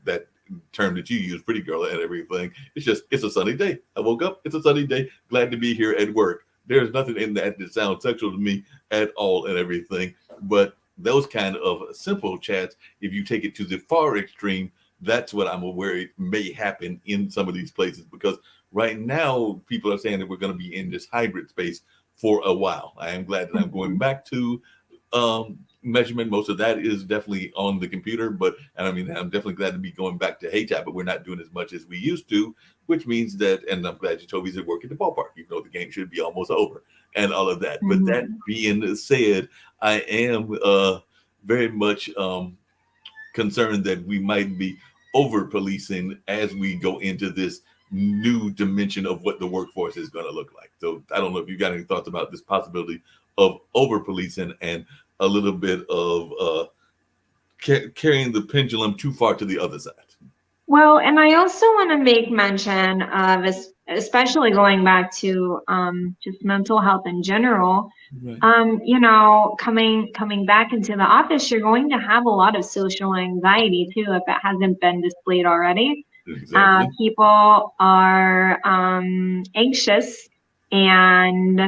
that term that you use, pretty girl and everything. It's just, it's a sunny day. I woke up, it's a sunny day, glad to be here at work. There's nothing in that sounds sexual to me at all and everything. But those kind of simple chats, if you take it to the far extreme, that's what I'm aware it may happen in some of these places, because right now people are saying that we're going to be in this hybrid space for a while. I am glad that I'm going back to measurement. Most of that is definitely on the computer, and I mean, I'm definitely glad to be going back to HTAP, but we're not doing as much as we used to, which means that, and I'm glad Jacoby's at work at the ballpark, even though the game should be almost over and all of that. But that being said, I am very much concerned that we might be over policing as we go into this new dimension of what the workforce is going to look like. So I don't know if you got any thoughts about this possibility of over policing and a little bit of carrying the pendulum too far to the other side. Well, and I also want to make mention of, especially going back to just mental health in general. Right. Coming back into the office, you're going to have a lot of social anxiety too, if it hasn't been displayed already. Exactly. People are anxious and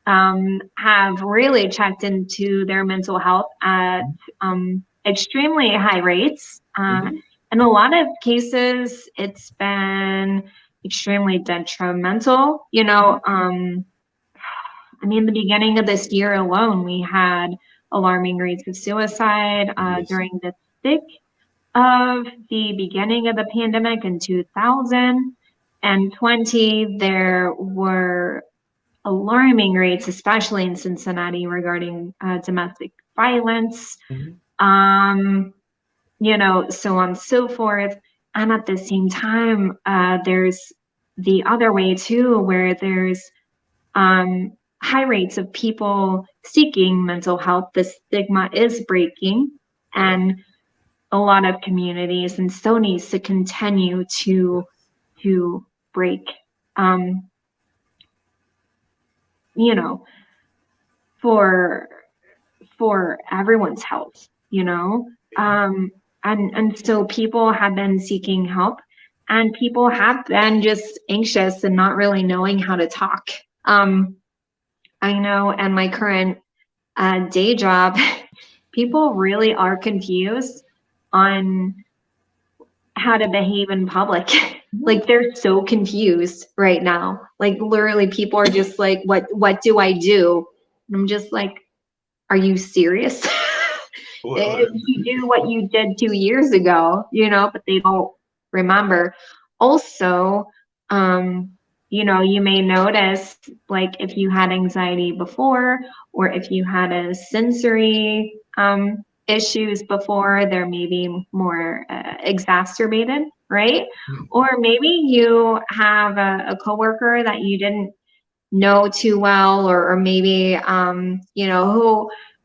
have really checked into their mental health at extremely high rates. In a lot of cases, it's been extremely detrimental. I mean, the beginning of this year alone, we had alarming rates of suicide. Yes. During the thick of the beginning of the pandemic in 2020, there were alarming rates, especially in Cincinnati, regarding domestic violence, so on and so forth. And at the same time, there's the other way too, where there's high rates of people seeking mental health. The stigma is breaking, and a lot of communities and still needs to continue to break. For everyone's health, and so people have been seeking help, and people have been just anxious and not really knowing how to talk. I know in my current day job, people really are confused on how to behave in public. Like, they're so confused right now. Like, literally, people are just like, what do I do? And I'm just like, are you serious? If you do what you did 2 years ago, but they don't remember. Also, you may notice, like, if you had anxiety before, or if you had a sensory issues before, they're maybe more exacerbated, right? Or maybe you have a coworker that you didn't know too well, or maybe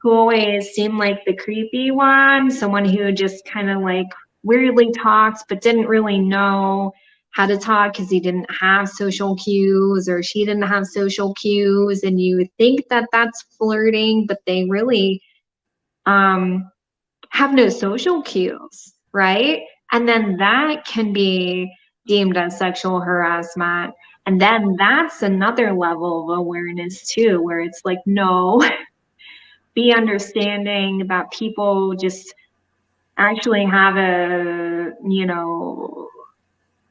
who always seemed like the creepy one, someone who just kind of like weirdly talked but didn't really know how to talk because he didn't have social cues or she didn't have social cues, and you think that that's flirting, but they really have no social cues, right? And then that can be deemed as sexual harassment. And then that's another level of awareness too, where it's like, no, be understanding that people just actually have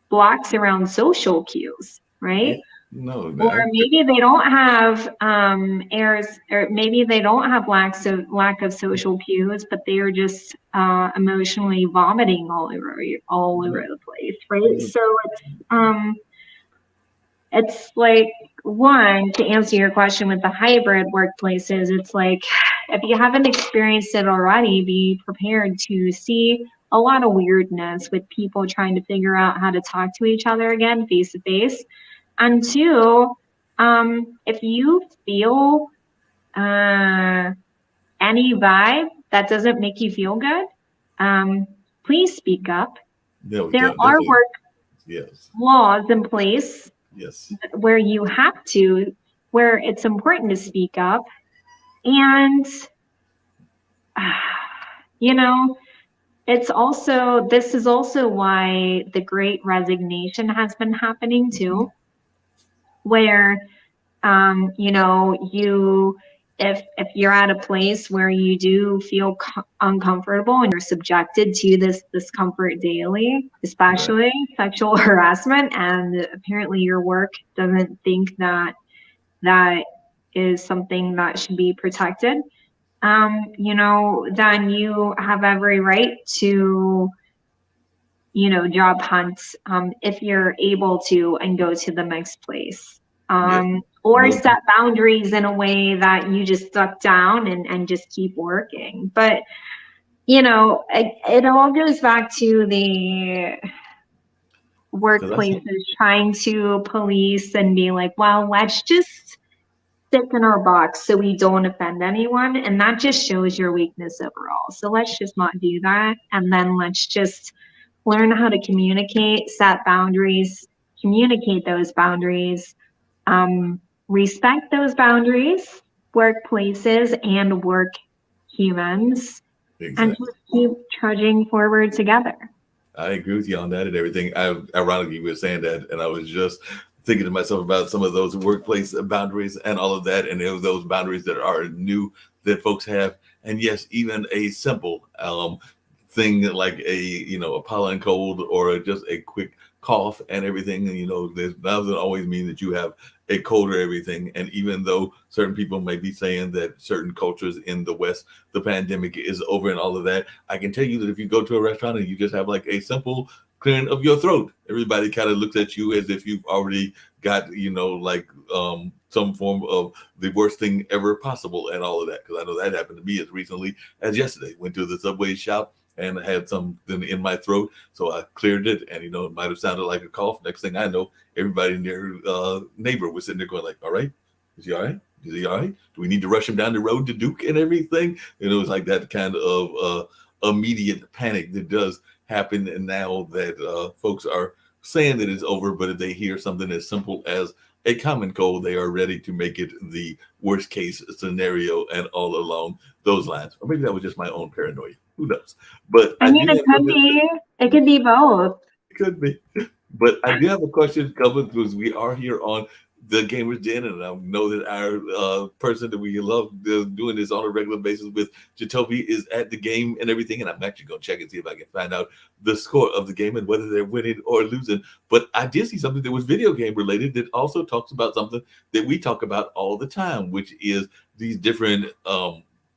blocks around social cues, right? No, Or maybe they don't have errors, or maybe they don't have lack of social cues, but they are just emotionally vomiting all over the place, right? So it's like, one, to answer your question with the hybrid workplaces, it's like, if you haven't experienced it already, be prepared to see a lot of weirdness with people trying to figure out how to talk to each other again face to face. And two, if you feel any vibe that doesn't make you feel good, please speak up. There are work laws in place where you have to, where it's important to speak up. And, this is also why the Great Resignation has been happening too, where, if you're at a place where you do feel uncomfortable and you're subjected to this discomfort daily, especially sexual harassment, and apparently your work doesn't think that that is something that should be protected, then you have every right to, job hunt, if you're able to, and go to the next place. Or set boundaries in a way that you just duck down and just keep working. But, it all goes back to the workplaces trying to police and be like, well, let's just stick in our box so we don't offend anyone. And that just shows your weakness overall. So let's just not do that. And then let's just learn how to communicate, set boundaries, communicate those boundaries, respect those boundaries, workplaces and work humans, and just keep trudging forward together. I agree with you on that and everything. Ironically, you were saying that, and I was just thinking to myself about some of those workplace boundaries and all of that, and those boundaries that are new that folks have. And yes, even a simple thing like a pollen cold or just a quick cough and everything, and that doesn't always mean that you have a cold or everything. And even though certain people may be saying that certain cultures in the West, the pandemic is over and all of that, I can tell you that if you go to a restaurant and you just have like a simple clearing of your throat, everybody kind of looks at you as if you've already got some form of the worst thing ever possible and all of that. Because I know that happened to me as recently as yesterday. Went to the Subway shop and I had something in my throat, so I cleared it, and it might have sounded like a cough. Next thing I know, everybody in their neighbor was sitting there going like, all right, is he all right? Is he all right? Do we need to rush him down the road to Duke and everything? And it was like that kind of immediate panic that does happen. And now that folks are saying that it's over, but if they hear something as simple as a common cold, they are ready to make it the worst case scenario and all along those lines. Or maybe that was just my own paranoia. Who knows? But it could be both. It could be. But I do have a question coming because we are here on the Gamers Den, and I know that our person that we love doing this on a regular basis with, Jatovi, is at the game and everything. And I'm actually going to check and see if I can find out the score of the game and whether they're winning or losing. But I did see something that was video game related that also talks about something that we talk about all the time, which is these different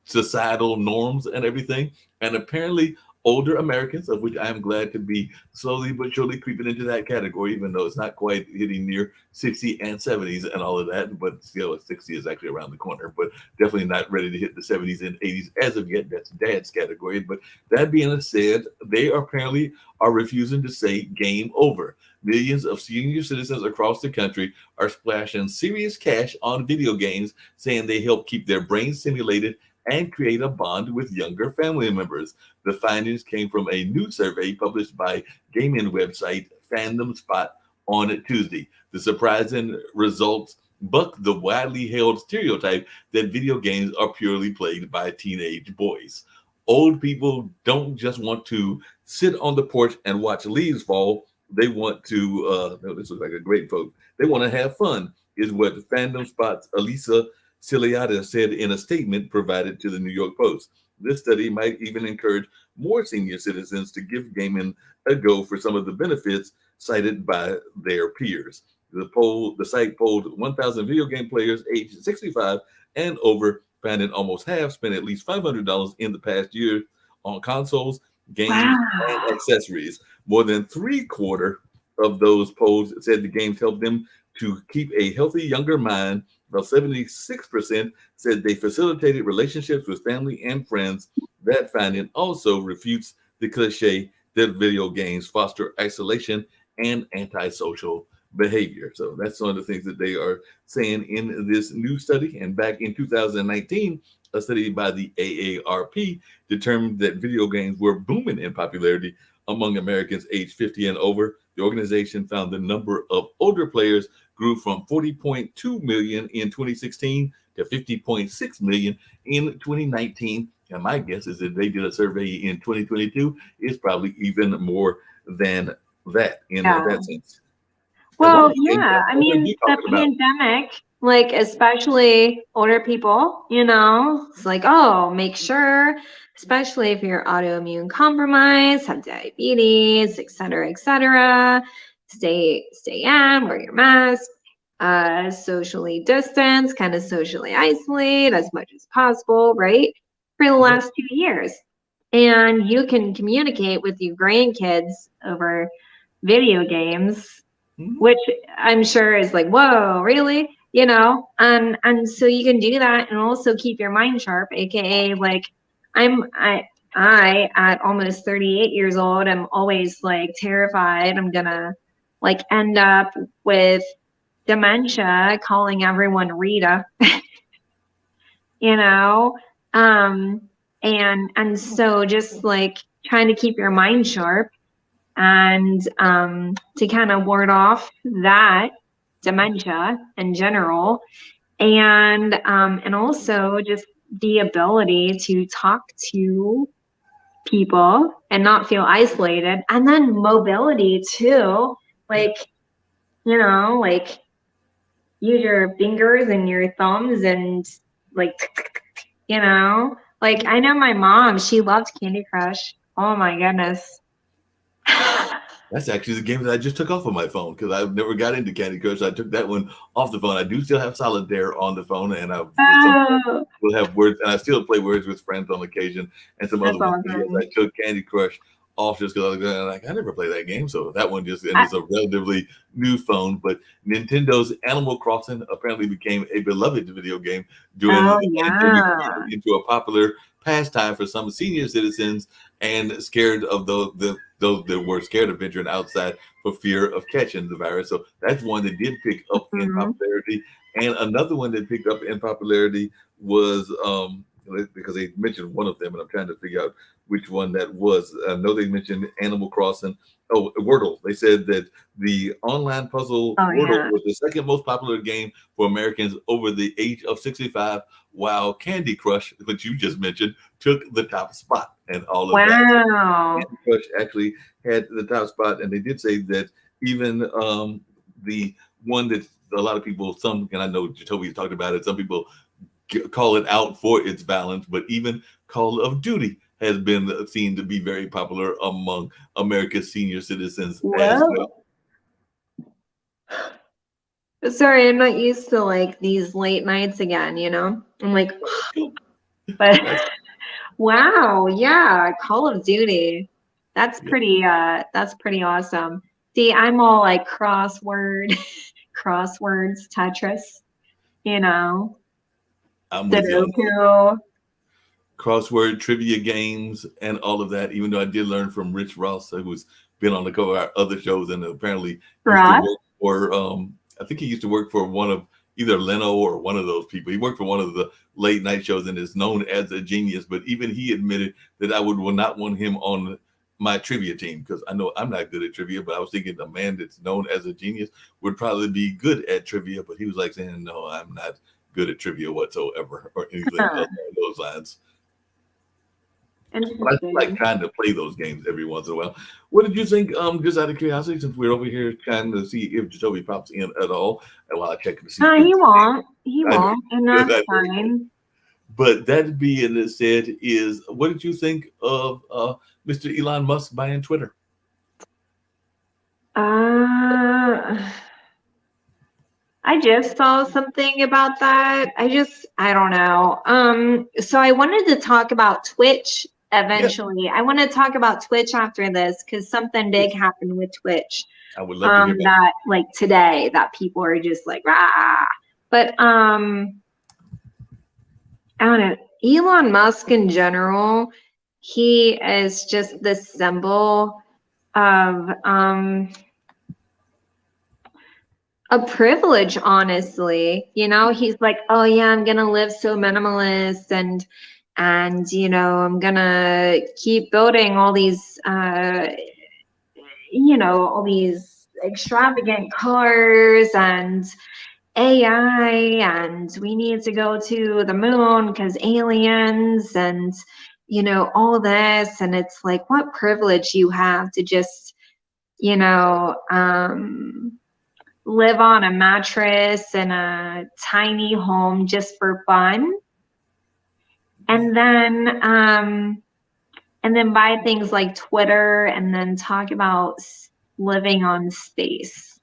societal norms and everything. And apparently older Americans, of which I am glad to be slowly but surely creeping into that category, even though it's not quite hitting near 60 and 70s and all of that. But still, 60 is actually around the corner, but definitely not ready to hit the 70s and 80s as of yet. That's dad's category. But that being said, they apparently are refusing to say game over. Millions of senior citizens across the country are splashing serious cash on video games, saying they help keep their brains stimulated and create a bond with younger family members. The findings came from a new survey published by gaming website Fandom Spot on Tuesday. The surprising results buck the widely held stereotype that video games are purely played by teenage boys. Old people don't just want to sit on the porch and watch leaves fall. They want to, no, this looks like a great quote. They want to have fun, is what Fandom Spot's Elisa Ciliata said in a statement provided to the New York Post. This study might even encourage more senior citizens to give gaming a go for some of the benefits cited by their peers. The site polled 1,000 video game players aged 65 and over, finding almost half spent at least $500 in the past year on consoles, games, and accessories. More than three-quarter of those polled said the games helped them to keep a healthy younger mind, while 76% said they facilitated relationships with family and friends. That finding also refutes the cliche that video games foster isolation and antisocial behavior. So that's one of the things that they are saying in this new study. And back in 2019, a study by the AARP determined that video games were booming in popularity among Americans aged 50 and over. The organization found the number of older players grew from 40.2 million in 2016 to 50.6 million in 2019. And my guess is that they did a survey in 2022, it's probably even more than that in that sense. Well, yeah, I mean, the pandemic, like, especially older people, you know, it's like, oh, make sure, especially if you're autoimmune compromised, have diabetes, et cetera, stay in, wear your mask, socially distance, kind of socially isolate as much as possible, right? For the last 2 years. And you can communicate with your grandkids over video games, which I'm sure is like, whoa, really? You know, and so you can do that and also keep your mind sharp, aka like I at almost 38 years old, I'm always like terrified I'm gonna like end up with dementia, calling everyone Rita. You know, and so just like trying to keep your mind sharp and to kind of ward off that dementia in general, and also just the ability to talk to people and not feel isolated, and then mobility too, like, you know, like use your fingers and your thumbs and like, you know, like I know my mom, she loved Candy Crush. Oh my goodness. That's actually the game that I just took off of my phone because I've never got into Candy Crush. I took that one off the phone. I do still have Solitaire on the phone, and we'll have words, and I still play Words with Friends on occasion, and some other ones. I took Candy Crush off just because I was like, I never play that game, so that one just, and it's a relatively new phone. But Nintendo's Animal Crossing apparently became a beloved video game during into a popular pastime for some senior citizens, and scared of those that were scared of venturing outside for fear of catching the virus. So that's one that did pick up in popularity. And another one that picked up in popularity was because they mentioned one of them, and I'm trying to figure out which one that was. I know they mentioned Animal Crossing. Oh, Wordle. They said that the online puzzle Wordle was the second most popular game for Americans over the age of 65, while Candy Crush, which you just mentioned, took the top spot. And all of that. Candy Crush actually had the top spot, and they did say that even the one that a lot of people, and I know Jacoby talked about it, some people call it out for its balance, but even Call of Duty has been seen to be very popular among America's senior citizens as well. Sorry, I'm not used to like these late nights again, you know? I'm like, but wow, yeah, Call of Duty. That's pretty awesome. See, I'm all like crosswords, Tetris, you know. Sudoku. Crossword trivia games and all of that, even though I did learn from Rich Ross, who's been on the cover of our other shows and apparently used to work for I think he used to work for one of either Leno or one of those people. He worked for one of the late night shows and is known as a genius. But even he admitted that I would not want him on my trivia team because I know I'm not good at trivia. But I was thinking a man that's known as a genius would probably be good at trivia. But he was like saying, "No, I'm not good at trivia whatsoever," or anything along those lines. But I do like trying to play those games every once in a while. What did you think? Just out of curiosity, since we're over here trying to see if Jacoby pops in at all, and while I check to see, he won't, and that's fine. But that being said, is what did you think of Mr. Elon Musk buying Twitter? I just saw something about that. I don't know. So I wanted to talk about Twitch eventually. Yeah. I want to talk about Twitch after this because something big happened with Twitch. I would love to hear that like today that people are just like rah. But I don't know. Elon Musk in general, he is just the symbol of a privilege, honestly. You know, he's like, oh yeah, I'm gonna live so minimalist and you know, I'm gonna keep building all these you know, all these extravagant cars and AI, and we need to go to the moon because aliens and you know, all this. And it's like, what privilege you have to just, you know, live on a mattress in a tiny home just for fun, and then buy things like Twitter and then talk about living on space.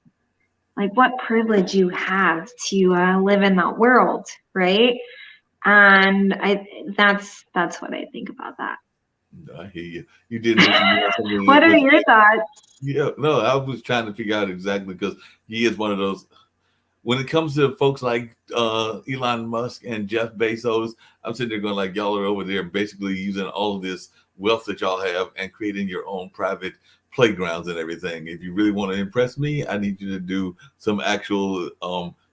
Like, what privilege you have to live in that world, right? And that's what I think about that. I hear you. You did. What are your thoughts? Yeah, no, I was trying to figure out exactly because he is one of those. When it comes to folks like Elon Musk and Jeff Bezos, I'm sitting there going like, y'all are over there basically using all of this wealth that y'all have and creating your own private playgrounds and everything. If you really want to impress me, I need you to do some actual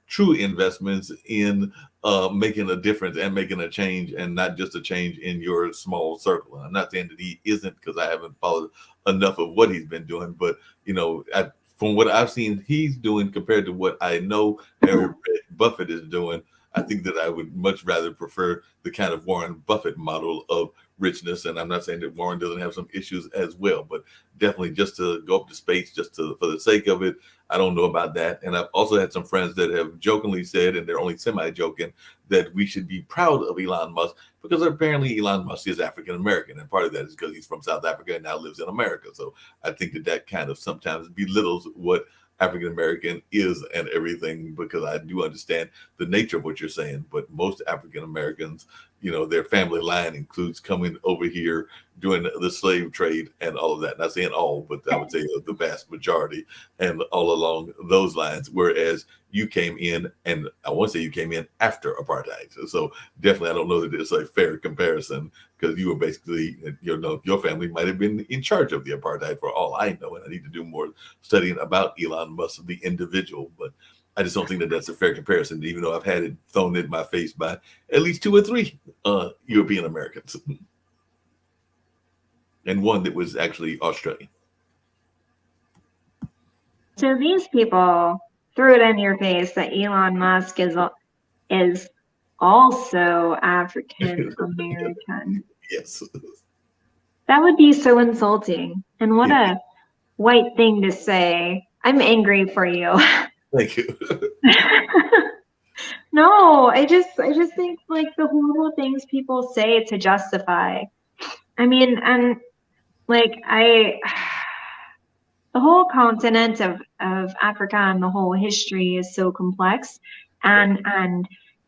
true investments in making a difference and making a change, and not just a change in your small circle. And I'm not saying that he isn't, because I haven't followed enough of what he's been doing, but you know, from what I've seen he's doing compared to what I know Warren Buffett is doing, I think that I would much rather prefer the kind of Warren Buffett model of richness. And I'm not saying that Warren doesn't have some issues as well, but definitely just to go up to space just for the sake of it, I don't know about that. And I've also had some friends that have jokingly said, and they're only semi-joking, that we should be proud of Elon Musk because apparently Elon Musk is African American, and part of that is because he's from South Africa and now lives in America. So I think that kind of sometimes belittles what African American is and everything, because I do understand the nature of what you're saying. But most African Americans, you know, their family line includes coming over here doing the slave trade and all of that. Not saying all, but I would say the vast majority and all along those lines. Whereas you came in, and I want to say you came in after apartheid. So definitely I don't know that it's a fair comparison, because you were basically, you know, your family might have been in charge of the apartheid for all I know. And I need to do more studying about Elon Musk, the individual. But I just don't think that that's a fair comparison, even though I've had it thrown in my face by at least 2 or 3 European Americans. And one that was actually Australian. So these people threw it in your face that Elon Musk is also African American. Yes. That would be so insulting. And what a white thing to say. I'm angry for you. Thank you. No, I just think like the horrible things people say to justify. I mean, and like the whole continent of Africa and the whole history is so complex, and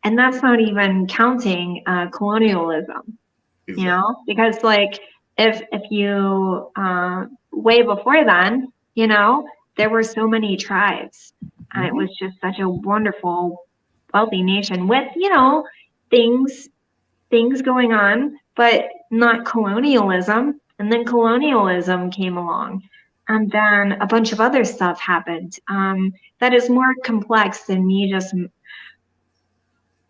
that's not even counting colonialism. Exactly. You know, because like if you way before then, you know, there were so many tribes, and it was just such a wonderful, wealthy nation with, you know, things going on, but not colonialism. And then colonialism came along, and then a bunch of other stuff happened that is more complex than me just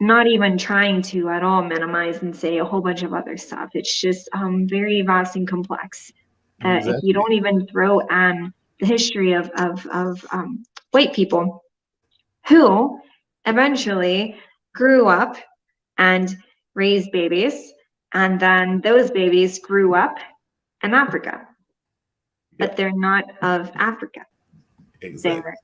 not even trying to at all minimize and say a whole bunch of other stuff. It's just very vast and complex. If you Exactly. don't even throw the history of white people who eventually grew up and raised babies, and then those babies grew up in Africa, but Yep. they're not of Africa. Exactly. They're,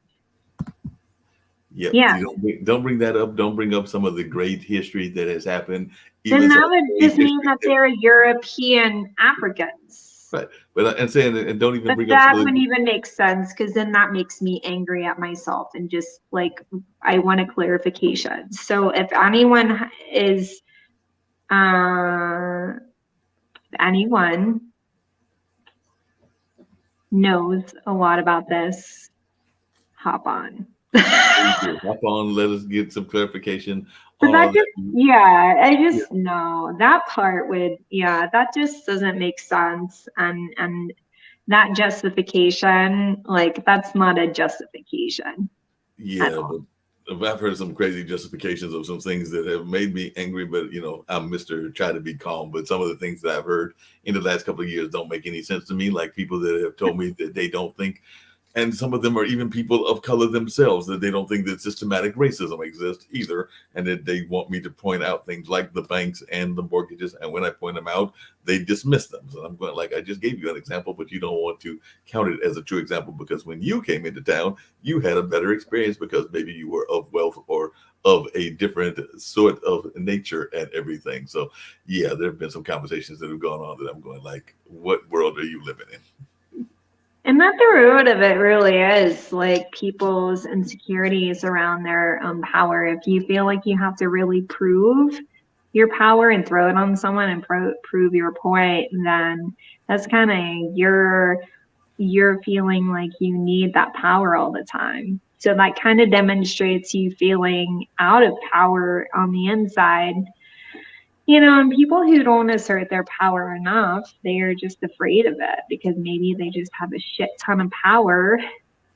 Yep. yeah. You don't bring that up. Don't bring up some of the great history that has happened. Then Even some that of would the great just mean history that that, they're European Africans. right. But and saying and don't even But bring up that some of wouldn't the even make sense because then that makes me angry at myself and just like I want a clarification. So if anyone is anyone knows a lot about this, hop on. hop on. Let us get some clarification But on that all just, that. yeah, I Yeah. just no, that part would, yeah, that just doesn't make sense. And that justification, like that's not a justification at Yeah, all. but I've heard some crazy justifications of some things that have made me angry. But I'm Mister Try to be calm. But some of the things that I've heard in the last couple of years don't make any sense to me. Like people that have told me that they don't think, and some of them are even people of color themselves, that they don't think that systematic racism exists either, and that they want me to point out things like the banks and the mortgages, and when I point them out, they dismiss them. So I'm going like, I just gave you an example, but you don't want to count it as a true example because when you came into town, you had a better experience because maybe you were of wealth or of a different sort of nature and everything. So yeah, there have been some conversations that have gone on that I'm going like, what world are you living in? And at the root of it really is like people's insecurities around their power. If you feel like you have to really prove your power and throw it on someone and prove your point, then that's kind of you're feeling like you need that power all the time. So that kind of demonstrates you feeling out of power on the inside. And people who don't assert their power enough, they are just afraid of it because maybe they just have a shit ton of power,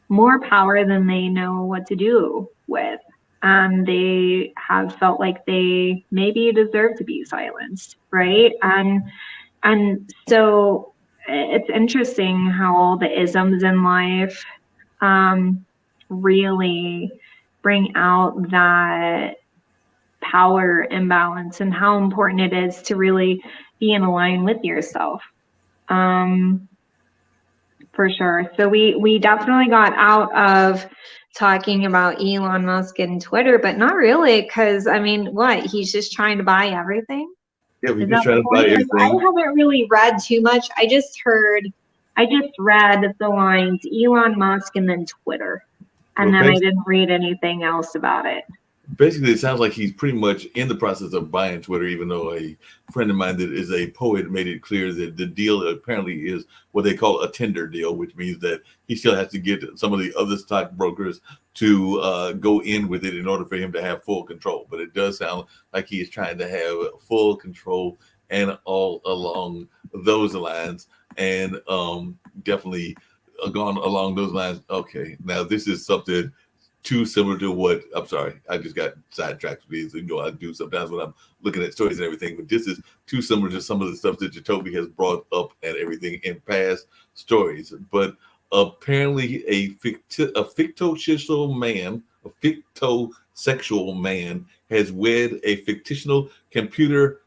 more power than they know what to do with. And they have felt like they maybe deserve to be silenced, right? And so it's interesting how all the isms in life really bring out that power imbalance and how important it is to really be in line with yourself. For sure. So we definitely got out of talking about Elon Musk and Twitter, but not really, because I mean, what? He's just trying to buy everything? Yeah, we Is just that the trying to buy point? Like, I everything. haven't really read too much. I just read the lines Elon Musk and then Twitter. Well, And then I didn't read anything else about it. basically, it sounds like he's pretty much in the process of buying Twitter, even though a friend of mine that is a poet made it clear that the deal apparently is what they call a tender deal, which means that he still has to get some of the other stockbrokers to go in with it in order for him to have full control. But it does sound like he is trying to have full control and all along those lines. And definitely gone along those lines. Okay, now this is something too similar to what I'm sorry, I just got sidetracked because I do sometimes when I'm looking at stories and everything, but this is too similar to some of the stuff that Jacoby has brought up and everything in past stories. But apparently a fictitious man, a fictosexual man has wed a fictional computer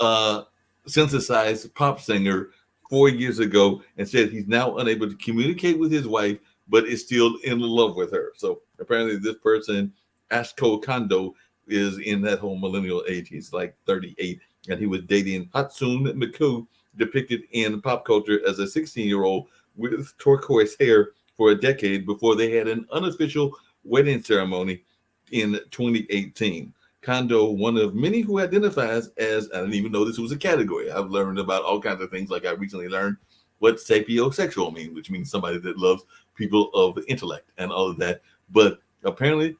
uh synthesized pop singer 4 years ago and said he's now unable to communicate with his wife but is still in love with her. So apparently, this person, Ashko Kondo, is in that whole millennial age. He's like 38, and he was dating Hatsune Miku, depicted in pop culture as a 16-year-old with turquoise hair for a decade before they had an unofficial wedding ceremony in 2018. Kondo, one of many who identifies as, I didn't even know this was a category. I've learned about all kinds of things, like I recently learned what sapiosexual means, which means somebody that loves people of intellect and all of that. But apparently,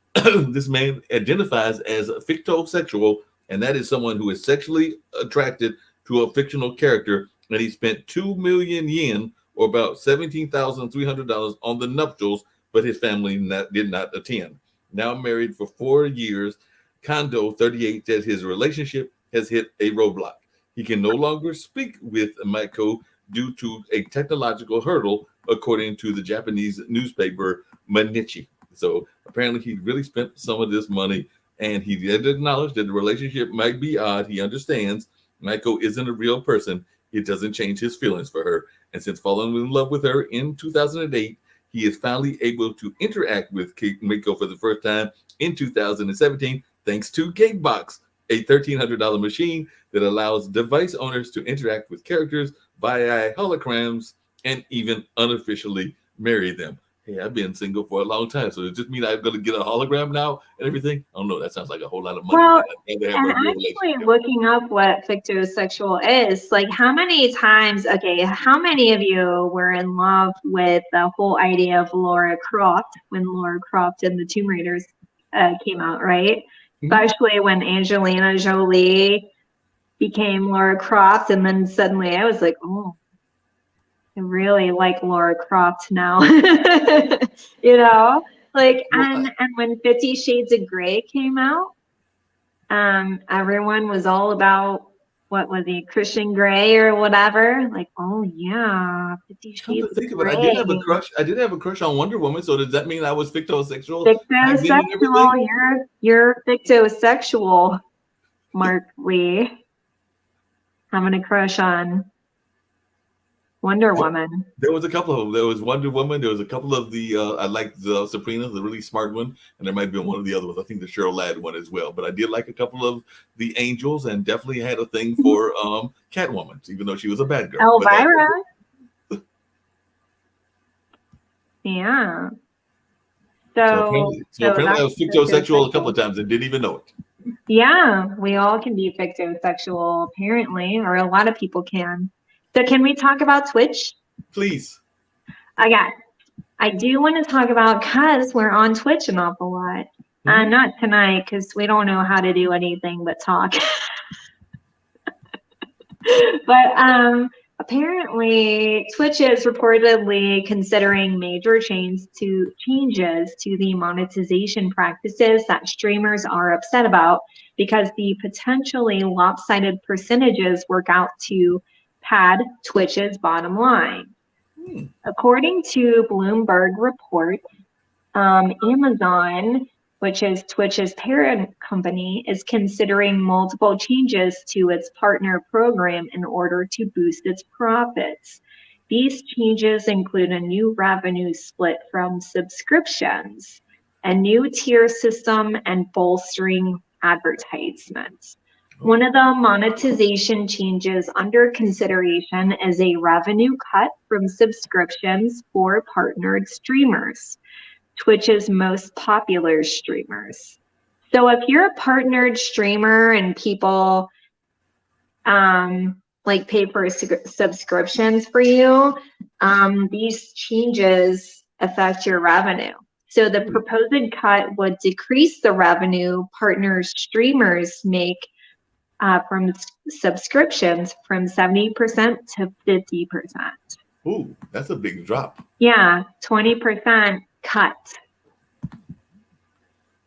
this man identifies as a fictosexual, and that is someone who is sexually attracted to a fictional character. And he spent 2 million yen, or about $17,300, on the nuptials, but his family did not attend. Now married for 4 years, Kondo 38 says his relationship has hit a roadblock. He can no longer speak with Maiko due to a technological hurdle, according to the Japanese newspaper Mainichi. So apparently, he really spent some of this money, and he did acknowledge that the relationship might be odd. He understands Maiko isn't a real person. It doesn't change his feelings for her. And since falling in love with her in 2008, he is finally able to interact with Maiko for the first time in 2017, thanks to Gatebox, a $1,300 machine that allows device owners to interact with characters via holograms and even unofficially marry them. Hey, I've been single for a long time, so does this mean I'm going to get a hologram now and everything? I don't know. That sounds like a whole lot of money. Well, and actually looking up what fictosexual is, like how many of you were in love with the whole idea of Lara Croft when Lara Croft and the Tomb Raiders came out, right? Mm-hmm. Especially when Angelina Jolie became Lara Croft, and then suddenly I was like, oh, I really like Lara Croft now. You know, like, and when 50 Shades of Grey came out, everyone was all about, what was he, Christian Grey or whatever? Like, oh yeah, 50 Shades of Grey. I did have a crush on Wonder Woman. So does that mean I was fictosexual? Fictosexual. You're fictosexual, Mark Lee. Having a crush on Wonder Woman. There was a couple of them. There was Wonder Woman. There was a couple of the, I liked the Sabrina, the really smart one. And there might be one of the other ones. I think the Cheryl Ladd one as well. But I did like a couple of the Angels and definitely had a thing for Catwoman, even though she was a bad girl. Elvira. Yeah. So apparently I was fictosexual a couple of times and didn't even know it. Yeah, we all can be fictosexual, apparently, or a lot of people can. So can we talk about Twitch? Please. Okay. I do want to talk about, because we're on Twitch an awful lot. Mm-hmm. Not tonight, because we don't know how to do anything but talk. But apparently, Twitch is reportedly considering major changes to the monetization practices that streamers are upset about, because the potentially lopsided percentages work out to pad Twitch's bottom line. According to Bloomberg report, Amazon, which is Twitch's parent company, is considering multiple changes to its partner program in order to boost its profits. These changes include a new revenue split from subscriptions, a new tier system, and bolstering advertisements. One of the monetization changes under consideration is a revenue cut from subscriptions for partnered streamers, Twitch's most popular streamers. So if you're a partnered streamer and people like pay for subscriptions for you, these changes affect your revenue. So the proposed cut would decrease the revenue partner streamers make from subscriptions from 70% to 50%. Ooh, that's a big drop. Yeah, 20% cut.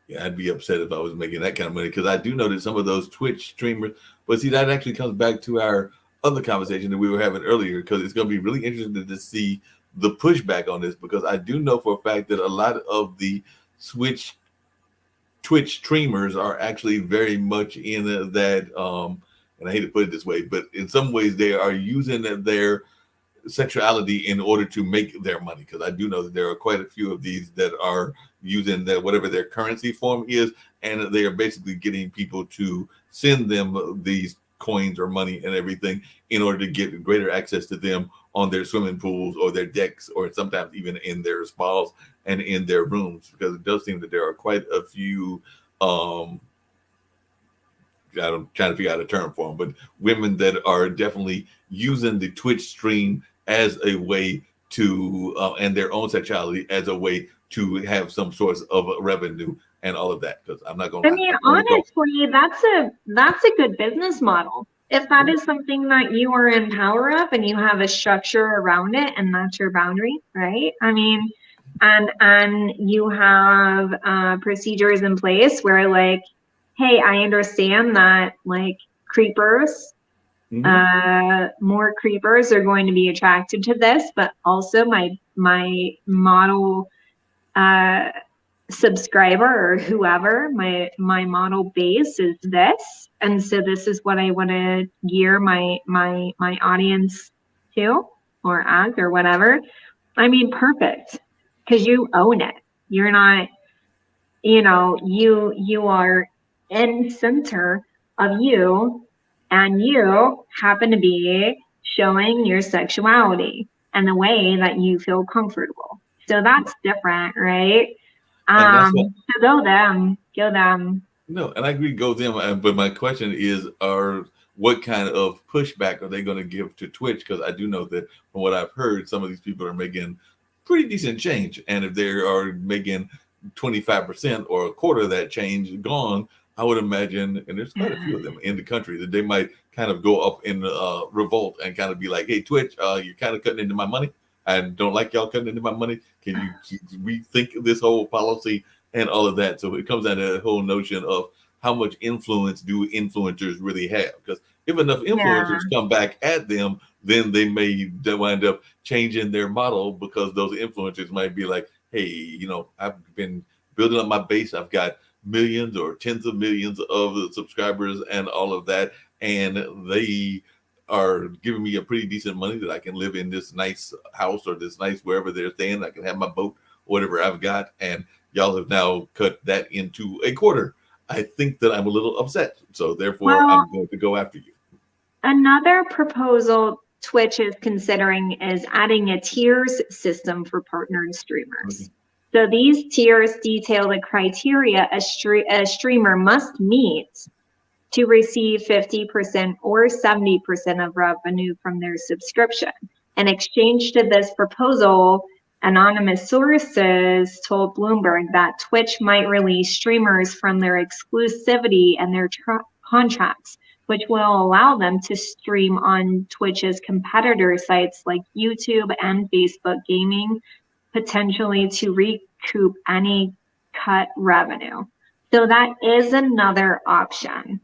Yeah, I'd be upset if I was making that kind of money, because I do know that some of those Twitch streamers, but see, that actually comes back to our other conversation that we were having earlier, because it's going to be really interesting to see the pushback on this, because I do know for a fact that a lot of the Twitch streamers are actually very much in that, and I hate to put it this way, but in some ways they are using their sexuality in order to make their money, because I do know that there are quite a few of these that are using that, whatever their currency form is, and they are basically getting people to send them these coins or money and everything in order to get greater access to them on their swimming pools or their decks, or sometimes even in their spas and in their rooms, because it does seem that there are quite a few I'm trying to figure out a term for them, but women that are definitely using the Twitch stream as a way to and their own sexuality as a way to have some source of revenue and all of that. Because I'm not going to, I mean, honestly, that's a good business model. If that is something that you are in power of and you have a structure around it and that's your boundary, right? I mean, and you have procedures in place where, like, hey, I understand that like creepers, more creepers are going to be attracted to this, but also my model subscriber or whoever, my model base is this, and so this is what I want to gear my audience to or as or whatever. I mean, perfect, because you own it. You're not, you are in center of you, and you happen to be showing your sexuality and the way that you feel comfortable. So that's different, right? And that's what So go them. no, and I agree, go them. But my question is, what kind of pushback are they going to give to Twitch? Because I do know that from what I've heard, some of these people are making pretty decent change, and if they are making 25% or a quarter of that change gone, I would imagine, and there's quite a few of them in the country, that they might kind of go up in revolt and kind of be like, "Hey, Twitch, you're kind of cutting into my money. I don't like y'all cutting into my money. Can you rethink this whole policy and all of that?" So it comes down to the whole notion of how much influence do influencers really have? Because if enough influencers come back at them, then they may wind up changing their model, because those influencers might be like, "Hey, I've been building up my base. I've got millions or tens of millions of subscribers and all of that, and they are giving me a pretty decent money that I can live in this nice house or this nice wherever they're staying. I can have my boat, whatever I've got, and y'all have now cut that into a quarter. I think that I'm a little upset. So therefore, Well, I'm going to go after you." another proposal Twitch is considering is adding a tiers system for partnered streamers. So these tiers detail the criteria a streamer must meet to receive 50% or 70% of revenue from their subscription. In exchange to this proposal, anonymous sources told Bloomberg that Twitch might release streamers from their exclusivity and their contracts, which will allow them to stream on Twitch's competitor sites like YouTube and Facebook Gaming, potentially to recoup any cut revenue. So that is another option.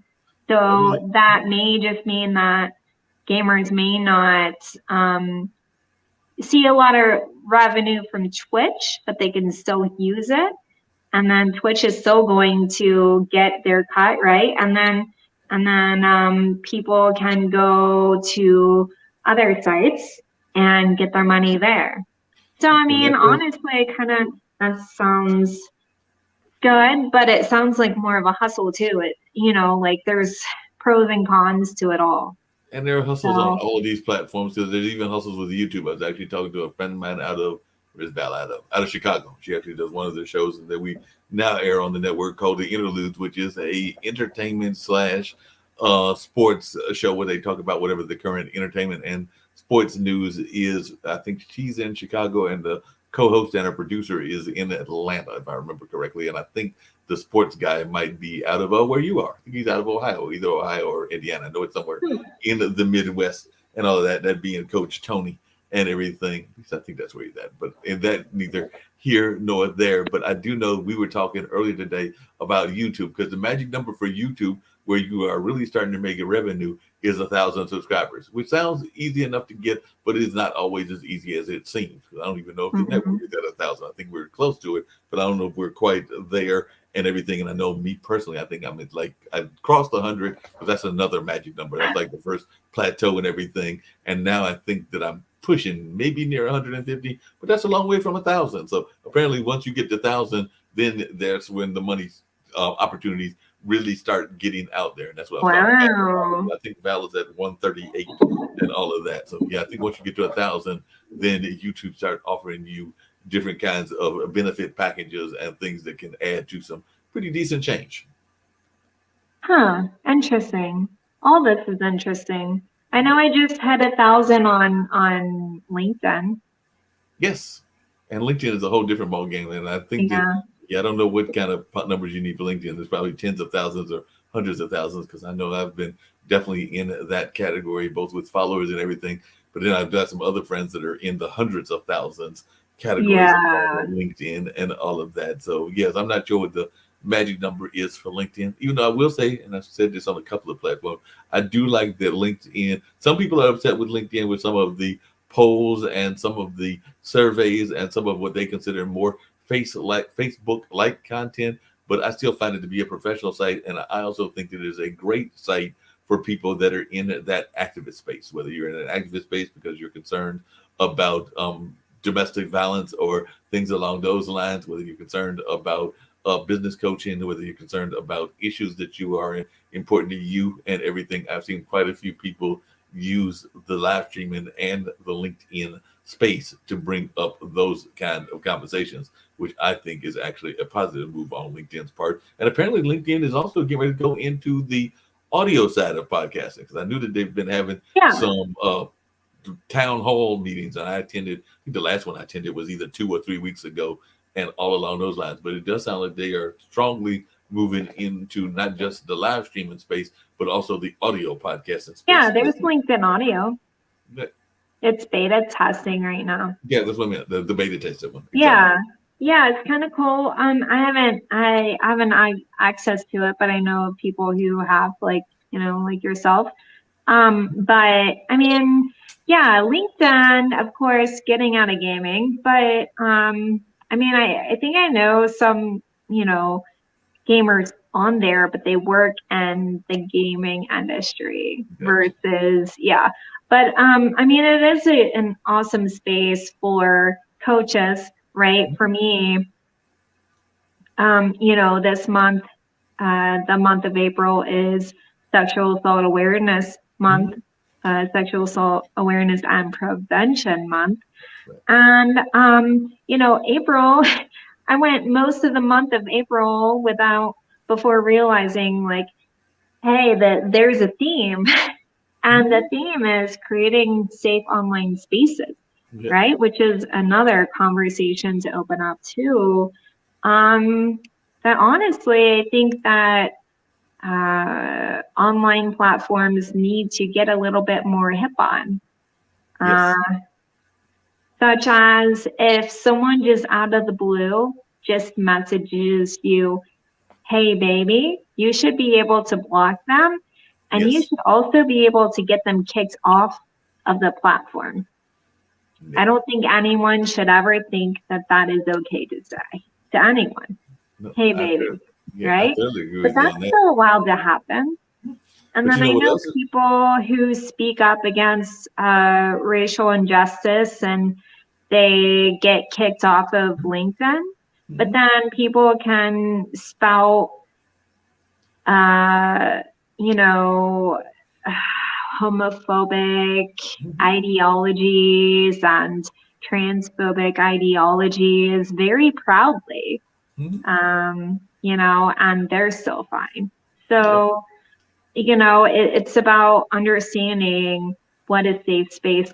So that may just mean that gamers may not see a lot of revenue from Twitch, but they can still use it. And then Twitch is still going to get their cut, right? And then people can go to other sites and get their money there. So I mean, honestly, that sounds good, but it sounds like more of a hustle too. Like there's pros and cons to it all. And there are hustles on all of these platforms, because there's even hustles with YouTube. I was actually talking to a friend of mine out of Chicago. She actually does one of the shows that we now air on the network called The Interludes, which is a entertainment slash sports show where they talk about whatever the current entertainment and sports news is. I think she's in Chicago, and the co-host and her producer is in Atlanta, if I remember correctly. And I think the sports guy might be out of where you are. I think he's out of Ohio, either Ohio or Indiana. I know it's somewhere in the Midwest and all of that. That being Coach Tony and everything. At least I think that's where he's at. But in that, neither here nor there. But I do know we were talking earlier today about YouTube, because the magic number for YouTube, where you are really starting to make a revenue, is 1,000 subscribers, which sounds easy enough to get, but it is not always as easy as it seems. I don't even know if the network is at 1,000. I think we're close to it, but I don't know if we're quite there and everything. And I know me personally, I think I'm at I crossed 100, but that's another magic number. That's like the first plateau and everything. And now I think that I'm pushing maybe near 150, but that's a long way from 1,000. So apparently once you get to 1,000, then that's when the money opportunities really start getting out there. And that's what I'm talking about. I think Val is at 138 and all of that. So yeah, I think once you get to 1,000, then YouTube start offering you different kinds of benefit packages and things that can add to some pretty decent change. Interesting. All this is interesting. I know I just had 1,000 on LinkedIn. Yes. And LinkedIn is a whole different ball game. And I think that I don't know what kind of numbers you need for LinkedIn. There's probably tens of thousands or hundreds of thousands, because I know I've been definitely in that category, both with followers and everything. But then I've got some other friends that are in the hundreds of thousands categories of LinkedIn and all of that. So yes, I'm not sure what the magic number is for LinkedIn. Even though I will say, and I've said this on a couple of platforms, I do like that LinkedIn. Some people are upset with LinkedIn with some of the polls and some of the surveys and some of what they consider more Facebook like content. But I still find it to be a professional site, and I also think that it is a great site for people that are in that activist space. Whether you're in an activist space because you're concerned about domestic violence or things along those lines, whether you're concerned about business coaching, whether you're concerned about issues that you are important to you and everything. I've seen quite a few people use the live streaming and the LinkedIn space to bring up those kind of conversations, which I think is actually a positive move on LinkedIn's part. And apparently LinkedIn is also getting ready to go into the audio side of podcasting, because I knew that they've been having some town hall meetings, and I attended. I think the last one I attended was either 2 or 3 weeks ago, and all along those lines. But it does sound like they are strongly moving into not just the live streaming space, but also the audio podcasting space. Yeah, there's LinkedIn Audio. But, it's beta testing right now. Yeah, that's what I meant. The beta tested one. Exactly. Yeah, it's kind of cool. I haven't access to it, but I know people who have, like yourself. But I mean, yeah, LinkedIn, of course, getting out of gaming. But I mean, I think I know some, gamers on there, but they work in the gaming industry versus, But I mean, it is an awesome space for coaches, right? For me, this month, the month of April is Sexual Assault Awareness Month, Sexual Assault Awareness and Prevention Month. And, April, I went most of the month of April before realizing, like, hey, there's a theme. And the theme is creating safe online spaces, right? Which is another conversation to open up too. That honestly, I think that online platforms need to get a little bit more hip on. Such as if someone just out of the blue just messages you, hey, baby, you should be able to block them. And you should also be able to get them kicked off of the platform. I don't think anyone should ever think that that is okay to say to anyone. Hey, baby, right? But that's still allowed to happen. And then I know people who speak up against racial injustice and they get kicked off of LinkedIn. But then people can spout homophobic ideologies and transphobic ideologies very proudly, and they're still fine. So, it's about understanding what a safe space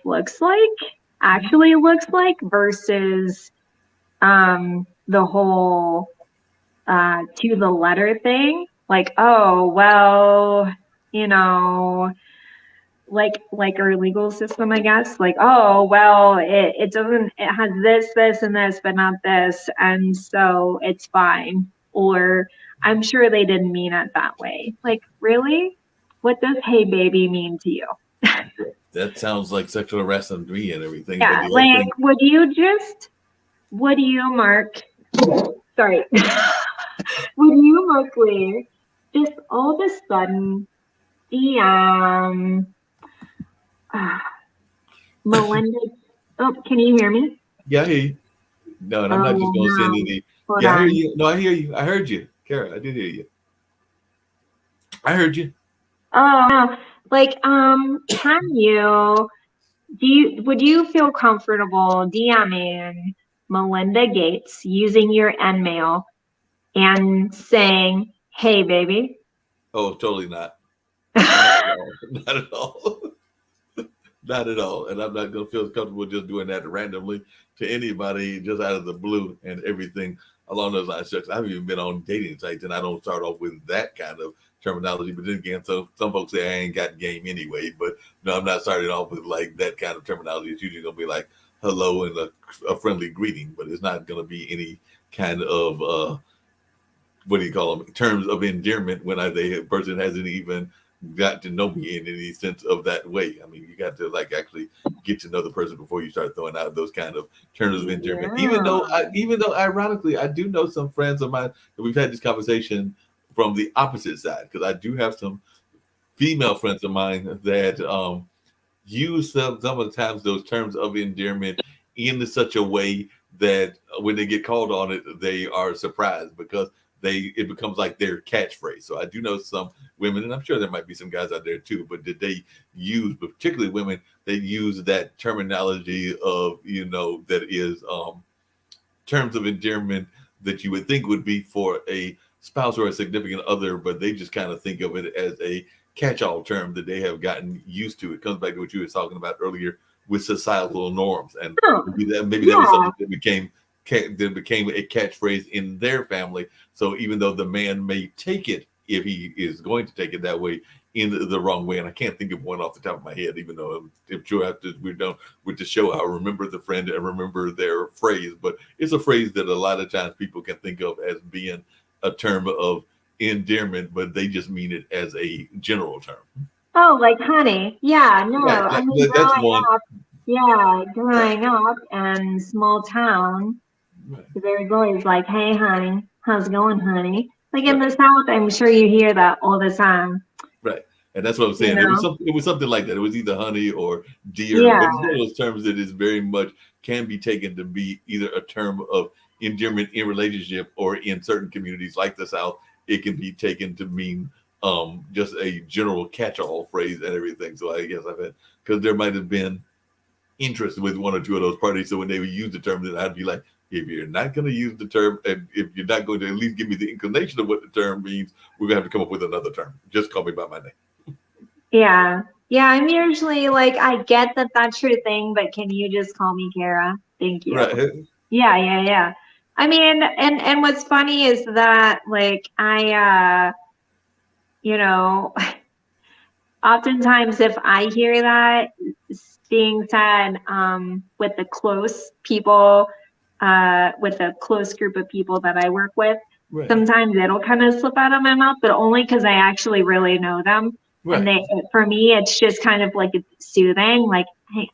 actually looks like versus the whole to the letter thing. Like, oh, well, like our legal system, I guess. Like, oh, well, it doesn't, it has this, and this, but not this. And so it's fine. Or I'm sure they didn't mean it that way. Like, really? What does hey baby mean to you? That sounds like sexual harassment to me and everything. Yeah, like, would you, Mark, sorry, would you, Mark Lee, just all of a sudden DM Melinda? Oh, can you hear me? Yeah, I hear you. No, and I'm not just going to send any. I hear you. No, I hear you. I heard you, Kara. I did hear you. I heard you. Oh, no. Like, would you feel comfortable DMing Melinda Gates using your mail and saying, hey, baby? Oh, totally not. Not at all. Not at all. And I'm not going to feel comfortable just doing that randomly to anybody just out of the blue and everything along those lines. I haven't even been on dating sites, and I don't start off with that kind of terminology. But then again, so some folks say I ain't got game anyway. But no, I'm not starting off with like that kind of terminology. It's usually going to be like hello and a friendly greeting, but it's not going to be any kind of what do you call them, terms of endearment when a person hasn't even got to know me in any sense of that way. I mean, you got to like actually get to know the person before you start throwing out those kind of terms of endearment. Yeah. Even though ironically, I do know some friends of mine that we've had this conversation from the opposite side, because I do have some female friends of mine that use some of the times those terms of endearment in such a way that when they get called on it, they are surprised because it becomes like their catchphrase. So I do know some women, and I'm sure there might be some guys out there too, but did they use, particularly women, they use that terminology of, that is terms of endearment that you would think would be for a spouse or a significant other, but they just kind of think of it as a catch-all term that they have gotten used to. It comes back to what you were talking about earlier with societal norms, and Oh, maybe that was yeah. something that became a catchphrase in their family. So even though the man may take it, if he is going to take it that way, in the wrong way, and I can't think of one off the top of my head, even though I'm sure after we're done with the show, I'll remember the friend and remember their phrase. But it's a phrase that a lot of times people can think of as being a term of endearment, but they just mean it as a general term. Oh, like honey. Yeah, no. Right. I mean, That's one. Right. growing up in small town, Right. there's always like, hey, honey, how's it going, honey? Like in Right. the South, I'm sure you hear that all the time, Right. And that's what I'm you saying. know? It was something like that. It was either honey or dear, Yeah. but it's one of those terms that is very much can be taken to be either a term of endearment in relationship, or in certain communities like the South, it can be taken to mean just a general catch-all phrase and everything. So I guess I've had, because there might have been interest with one or two of those parties. So when they would use the term, then I'd be like, if you're not going to use the term, and if you're not going to at least give me the inclination of what the term means, we're going to have to come up with another term. Just call me by my name. Yeah. Yeah, I'm usually like, I get that that's your thing, but can you just call me Kara? Thank you. Right. Yeah. I mean, and what's funny is that like you know, oftentimes if I hear that being said with the close people, with a close group of people that I work with, Right. sometimes it'll kind of slip out of my mouth, but only because I actually really know them. Right. And for me, it's just kind of like it's soothing, like, hey,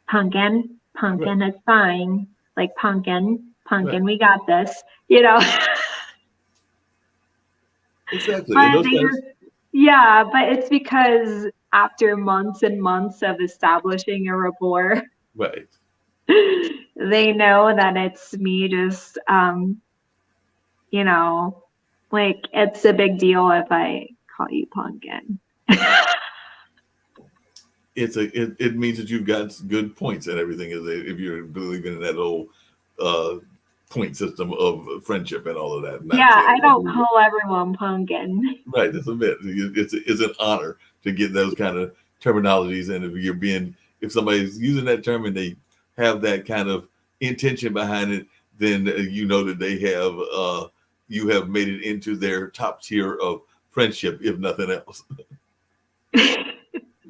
pumpkin, Right. it's fine. Like pumpkin, Right. we got this, you know. Exactly. But And those they guys, yeah, but it's because after months and months of establishing a rapport, right. they know that it's me just, you know, like it's a big deal if I call you pumpkin. It means that you've got good points and everything, if you're believing in that whole point system of friendship and all of that. Yeah, I don't call everyone pumpkin. Right, that's a bit. It's an honor to get those kind of terminologies, and if somebody's using that term and they have that kind of intention behind it, then you know that they have you have made it into their top tier of friendship, if nothing else.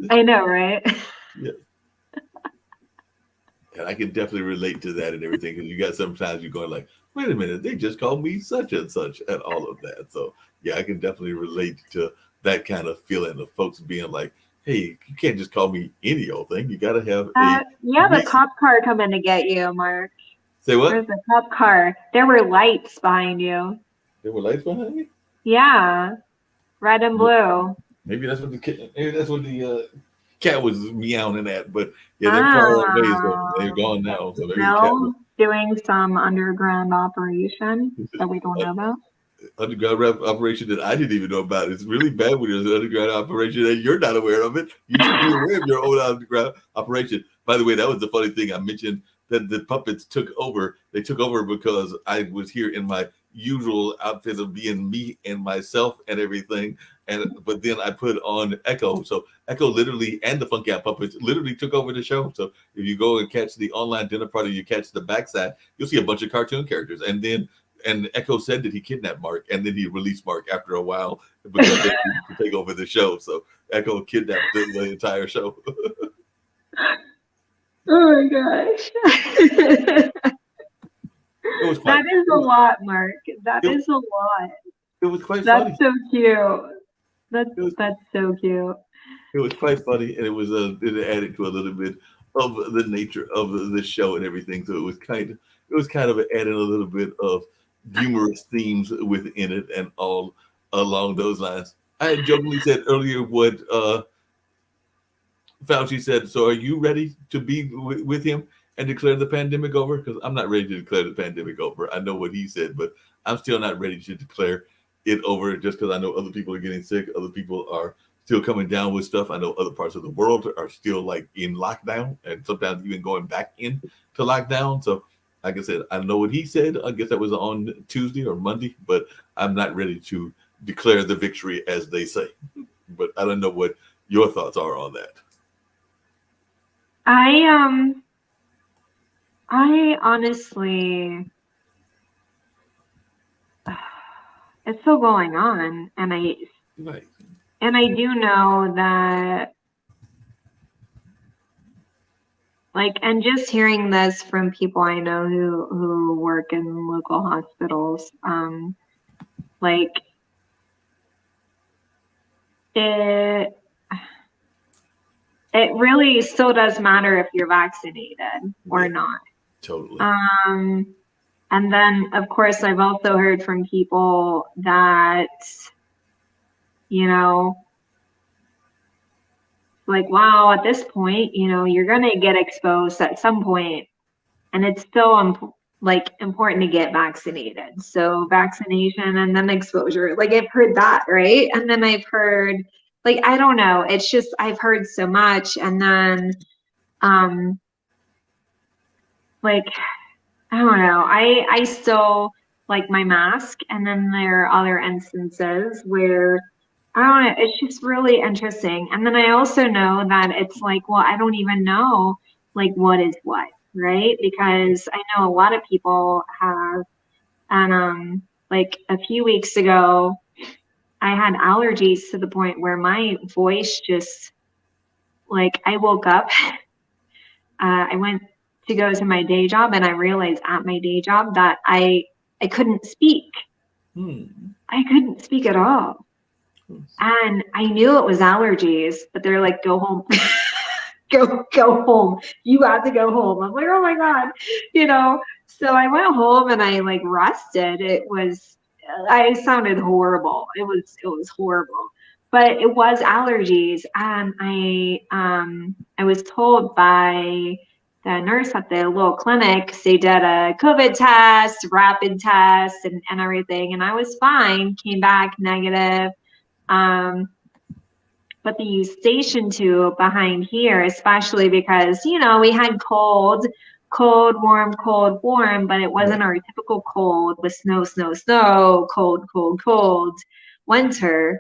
I know, right? Yeah. And I can definitely relate to that and everything, because you got sometimes you're going like, wait a minute, they just called me such and such and all of that. So yeah, I can definitely relate to that kind of feeling of folks being like, hey, you can't just call me any old thing. You got to have you have a cop car coming to get you, Mark. Say what? There's a cop car. There were lights behind you. There were lights behind me? Yeah. Red and blue. Maybe that's what the cat was meowing at, but yeah, they're far away, so they're gone now. So maybe the cat was doing some underground operation that we don't know about. Underground operation that I didn't even know about. It's really bad when there's an underground operation and you're not aware of it. You should be aware of your own underground operation. By the way, that was the funny thing. I mentioned that the puppets took over. They took over because I was here in my usual outfit of being me and myself and everything. But then I put on Echo. So Echo literally, and the Funky Out Puppets literally took over the show. So if you go and catch the online dinner party, you catch the backside, you'll see a bunch of cartoon characters. And Echo said that he kidnapped Mark, and then he released Mark after a while because they needed to take over the show. So Echo kidnapped the entire show. Oh my gosh. It was That quite. is a lot, Mark. That It, is a lot. it was quite That's funny. so cute. That's It was that's so cute. it was quite funny, and it added to a little bit of the nature of the show and everything. So it was kind of adding a little bit of humorous themes within it, and all along those lines. I had jokingly said earlier what Fauci said. So, are you ready to be with him and declare the pandemic over? Because I'm not ready to declare the pandemic over. I know what he said, but I'm still not ready to declare it over just because I know other people are getting sick. Other people are still coming down with stuff. I know other parts of the world are still like in lockdown and sometimes even going back into lockdown. So, like I said, I know what he said. I guess that was on Tuesday or Monday, but I'm not ready to declare the victory as they say. But I don't know what your thoughts are on that. I I honestly, it's still going on, and Right. I do know that, like, and just hearing this from people I know who work in local hospitals, like it it really still does matter if you're vaccinated or Yeah, not. totally. Um, and then, of course, I've also heard from people that, you know, like, wow, at this point, you're going to get exposed at some point, and it's still like important to get vaccinated. So vaccination and then exposure. Like I've heard that, right? And then I've heard, like, I don't know. It's just I've heard so much, and then um like I don't know. I still like my mask, and then there are other instances where I don't know. It's just really interesting. And then I also know that it's like, well, I don't even know like what is what, right? Because I know a lot of people have, and like a few weeks ago, I had allergies to the point where my voice just like I woke up. I went to go to my day job, and I realized at my day job that I couldn't speak. Hmm. I couldn't speak at all. And I knew it was allergies, but they're like, go home. Go home. You have to go home. I'm like, oh my God, you know. So I went home and I like rested. I sounded horrible. It was horrible. But it was allergies. And I was told by the nurse at the little clinic, 'cause they did a COVID test, rapid test, and everything. And I was fine, came back negative. Um, but the eustachian tube behind here, especially because, we had cold, warm, but it wasn't Right. our typical cold with snow, snow, snow, cold winter.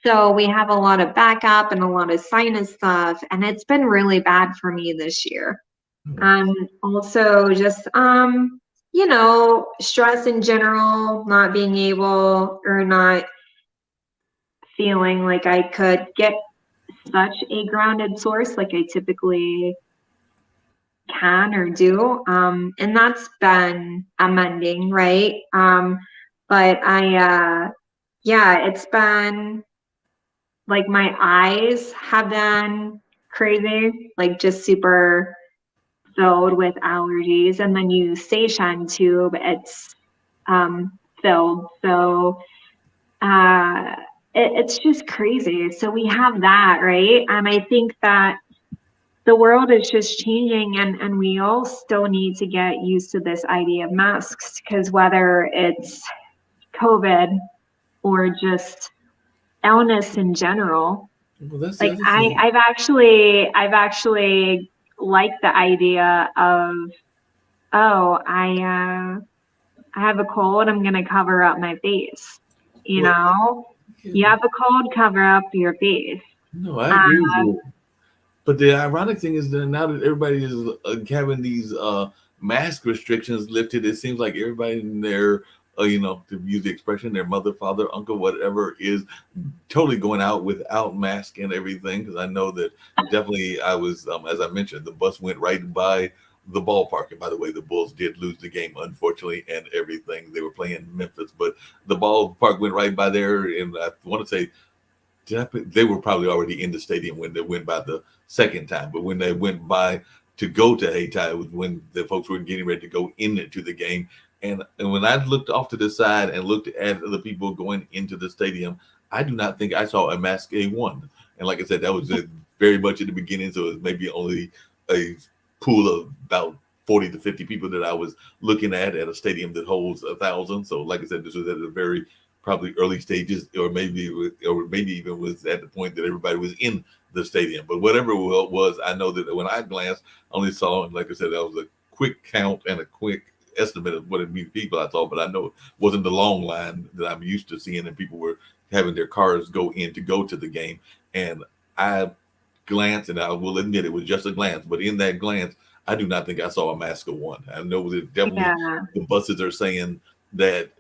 So we have a lot of backup and a lot of sinus stuff, and it's been really bad for me this year. Hmm. And also just, stress in general, not being able or not feeling like I could get such a grounded source like I typically can or do. And that's been amending, right? But yeah, it's been like my eyes have been crazy, like just super filled with allergies. And then you station tube, it's filled. So uh, it's just crazy. So we have that, right? And I think that the world is just changing, and we all still need to get used to this idea of masks, because whether it's COVID or just illness in general, Well, that's the like other thing. I've actually liked the idea of, oh, I have a cold, I'm gonna cover up my face. You Well, know, yeah, you have a cold, cover up your face. no, I agree with Um, you. But the ironic thing is that now that everybody is having these mask restrictions lifted, it seems like everybody in their, to use the expression, their mother, father, uncle, whatever, is totally going out without mask and everything. Because I know that definitely I was, as I mentioned, the bus went right by the ballpark. And by the way, the Bulls did lose the game, unfortunately, and everything. They were playing Memphis, but the ballpark went right by there. And I want to say, they were probably already in the stadium when they went by the second time. But when they went by to go to Hayti, it was when the folks were getting ready to go into the game. And when I looked off to the side and looked at the people going into the stadium, I do not think I saw a mask A1. And like I said, that was very much at the beginning, so it was maybe only a pool of about 40 to 50 people that I was looking at a stadium that holds 1,000. So like I said, this was at a very probably early stages, or maybe even was at the point that everybody was in the stadium. But whatever it was, I know that when I glanced, I only saw, like I said, that was a quick count and a quick estimate of what it means people I saw, but I know it wasn't the long line that I'm used to seeing, and people were having their cars go in to go to the game. And I glanced, and I will admit it was just a glance, but in that glance, I do not think I saw a mask of one. I know that definitely the buses are saying that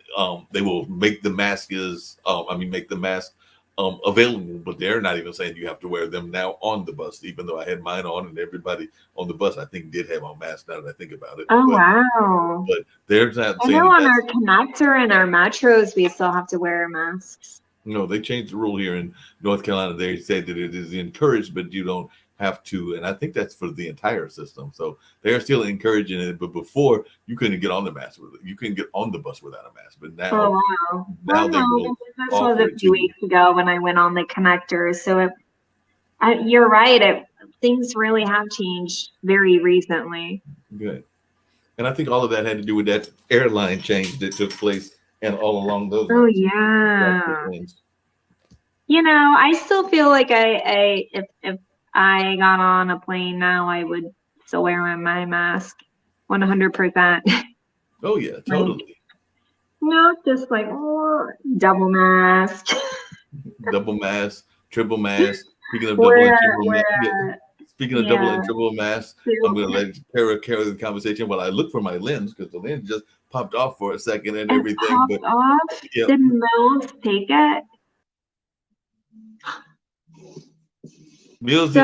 they will make the masks, make the mask available, but they're not even saying you have to wear them now on the bus, even though I had mine on, and everybody on the bus I think did have on masks, now that I think about it. Oh, wow. But they're not I saying know on our connector and our metros we still have to wear masks. No, they changed the rule here in North Carolina. They said that it is encouraged, but you don't have to. And I think that's for the entire system. So they are still encouraging it. But before, you couldn't get on the mask with it. You couldn't get on the bus without a mask. But now, they will. This was a few weeks ago when I went on the connector. So you're right. Things really have changed very recently. Good. And I think all of that had to do with that airline change that took place and all along those lines. Oh, yeah. You know, I still feel like if I got on a plane now, I would still wear my mask 100%. Oh, yeah, totally. Just like double mask. Double mask, triple mask. Speaking of double and triple mask. Speaking of double and triple masks, I'm going to let Kara carry the conversation while I look for my lens, because the lens just popped off for a second and everything. Popped off? Yep. Did Mills take it? Mills is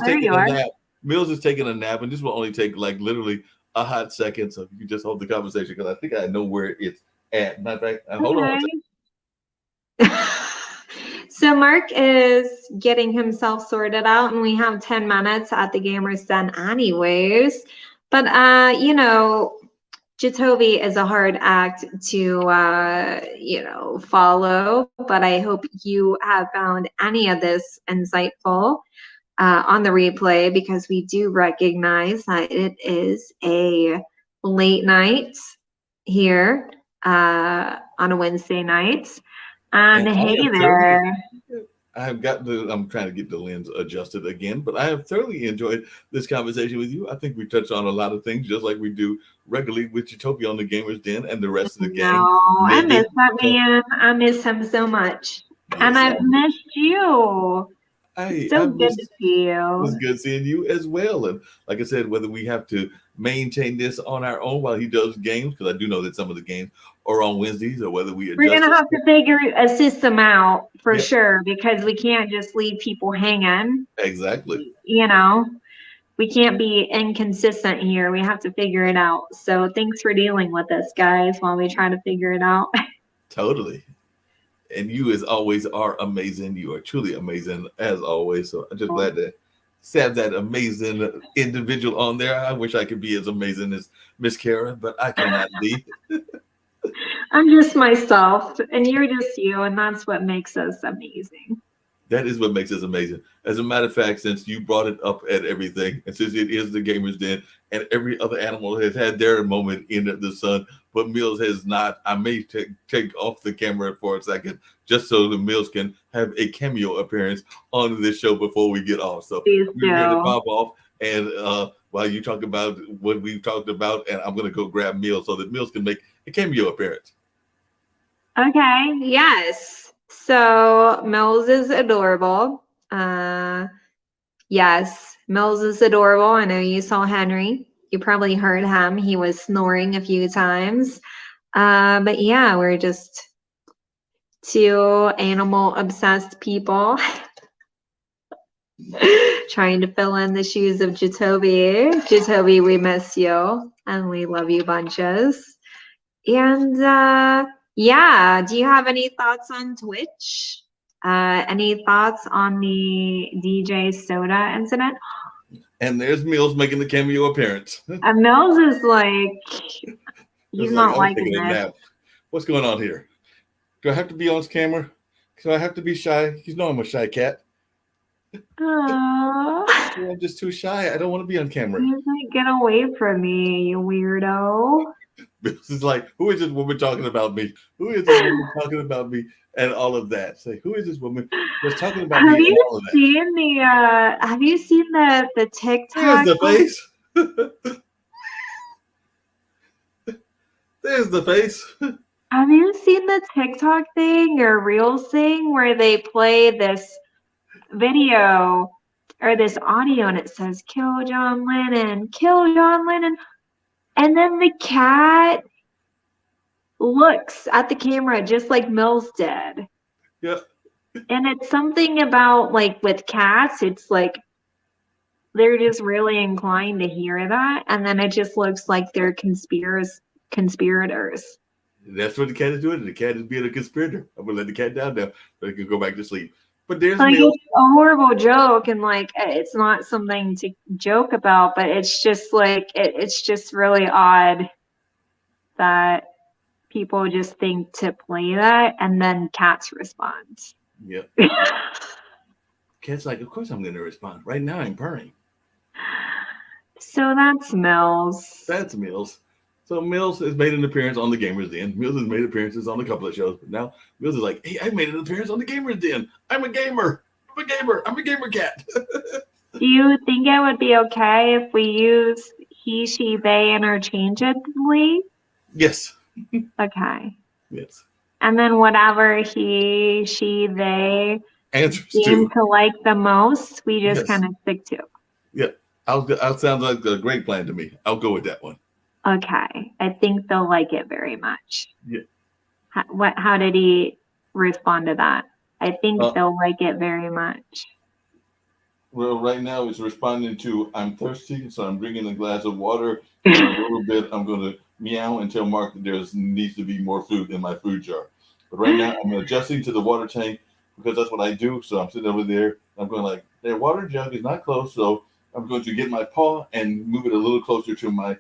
taking a nap. Mills is taking a nap, and this will only take like literally a hot second. So if you just hold the conversation, because I think I know where it's at. Matter of fact, hold on. So Mark is getting himself sorted out, and we have 10 minutes at the Gamers Den anyways. But, Jatovi is a hard act to, follow. But I hope you have found any of this insightful on the replay, because we do recognize that it is a late night here on a Wednesday night. And hey there. I'm trying to get the lens adjusted again, but I have thoroughly enjoyed this conversation with you. I think we touched on a lot of things, just like we do regularly with Utopia on the Gamers Den and the rest of the game. I miss that man. I miss him so much. Yes, and I've missed you. Good to see you. It was good seeing you as well. And like I said, whether we have to maintain this on our own while he does games, because I do know that some of the games are on Wednesdays, or whether we're going to have to figure a system out for sure, because we can't just leave people hanging. Exactly. We can't be inconsistent here. We have to figure it out. So thanks for dealing with us, guys, while we try to figure it out. Totally. And you, as always, are amazing. You are truly amazing, as always. So I'm just glad to have that amazing individual on there. I wish I could be as amazing as Miss Kara, but I cannot be. I'm just myself, and you're just you, and that's what makes us amazing. That is what makes us amazing. As a matter of fact, since you brought it up at everything, and since it is the Gamers Den, and every other animal has had their moment in the sun, but Mills has not, I may take off the camera for a second, just so the Mills can have a cameo appearance on this show before we get off. So we're going to pop off, and while you talk about what we've talked about, and I'm going to go grab Mills so that Mills can make a cameo appearance. Okay, yes. So Mills is adorable. Yes, Mills is adorable. I know you saw Henry. You probably heard him. He was snoring a few times. But yeah, we're just two animal obsessed people. Trying to fill in the shoes of Jacoby. Jacoby, we miss you and we love you bunches. And yeah, do you have any thoughts on Twitch? Any thoughts on the DJ Soda incident? And there's Mills making the cameo appearance. And Mills is like, he's It's like, not I'm liking taking a this. nap. What's going on here? Do I have to be on camera? Do I have to be shy? You know I'm a shy cat. Aww. I'm just too shy. I don't want to be on camera. He's like, get away from me, you weirdo. This is like, who is this woman talking about me? Who is this woman talking about me? And all of that. Say, who is this woman that's talking about me? And all of that. Have you seen the TikTok? There's the face. There's the face. Have you seen the TikTok thing or Reels thing where they play this video or this audio and it says kill John Lennon, kill John Lennon, and then the cat looks at the camera just like Mills did. Yeah. And it's something about like with cats, it's like they're just really inclined to hear that, and then it just looks like they're conspirators. That's what the cat is doing. The cat is being a conspirator. I'm gonna let the cat down now so he can go back to sleep. But there's like Mills. it's a horrible joke, and like it's not something to joke about, but it's just like it's just really odd that people just think to play that, and then cats respond. Yeah. Cat's like, of course I'm gonna respond. Right now I'm purring. So that's Mills. That's Mills. So Mills has made an appearance on the Gamers Den. Mills has made appearances on a couple of shows, but now Mills is like, hey, I made an appearance on the Gamers Den. I'm a gamer. I'm a gamer cat. Do you think it would be okay if we use he, she, they interchangeably? Yes. Okay. Yes. And then whatever he, she, they Answers seem to like the most, we just Yes. kind of stick to. Yeah. That sounds like a great plan to me. I'll go with that one. Okay. I think they'll like it very much. Yeah. How did he respond to that? I think they'll like it very much. Well, right now it's responding to I'm thirsty, so I'm drinking a glass of water. And in a little bit, I'm going to meow and tell Mark that there needs to be more food in my food jar. But right now, I'm adjusting to the water tank because that's what I do. So I'm sitting over there. I'm going like, their water jug is not close, so I'm going to get my paw and move it a little closer to my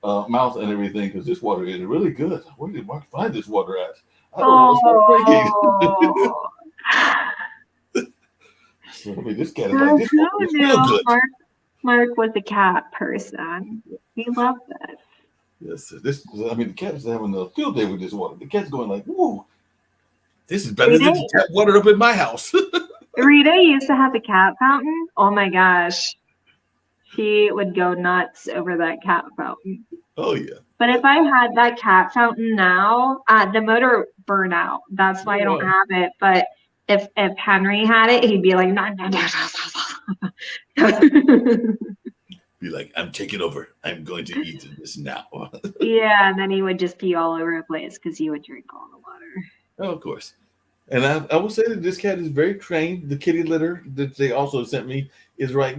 mouth and everything because this water is really good. Where did Mark find this water at? I don't want to start drinking. So, I mean, this cat is like, this water is real good. Mark was a cat person. He loved it. Yes, the cat is having a field day with this water. The cat's going like, "Woo, this is better than the tap water up in my house." Rita used to have a cat fountain. Oh my gosh, she would go nuts over that cat fountain. Oh yeah. But if I had that cat fountain now, the motor burn out. That's why I don't have it. But if Henry had it, he'd be like, no. Be like, I'm taking over. I'm going to eat this now. Yeah, and then he would just pee all over the place because he would drink all the water. Oh, of course. And I will say that this cat is very trained. The kitty litter that they also sent me is right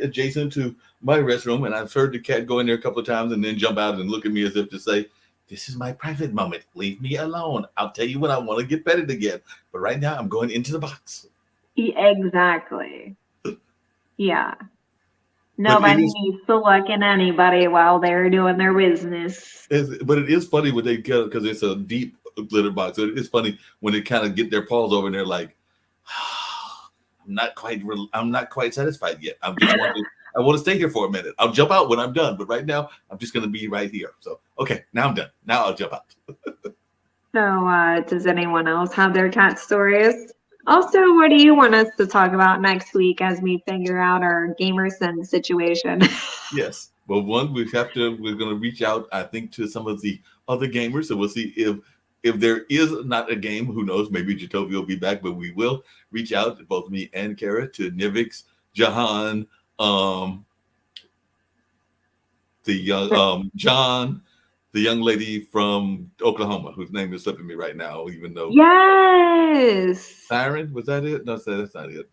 adjacent to my restroom. And I've heard the cat go in there a couple of times and then jump out and look at me as if to say, this is my private moment. Leave me alone. I'll tell you when I want to get petted again. But right now I'm going into the box. Exactly. Yeah. Nobody needs to look at anybody while they're doing their business. But it is funny when they get, because it's a deep litter box. So it is funny when they kind of get their paws over and they're like, I'm not quite satisfied yet. I want to stay here for a minute. I'll jump out when I'm done. But right now, I'm just going to be right here. So, okay, now I'm done. Now I'll jump out. So does anyone else have their cat stories? Also, what do you want us to talk about next week as we figure out our Gamerson situation? Yes. Well, we're going to reach out, I think, to some of the other gamers. So we'll see if there is not a game, who knows, maybe Jatovia will be back, but we will reach out, both me and Kara, to Nivix, Jahan, the young John, the young lady from Oklahoma, whose name is slipping me right now, even though Yes. Siren, was that it? No, that's not it.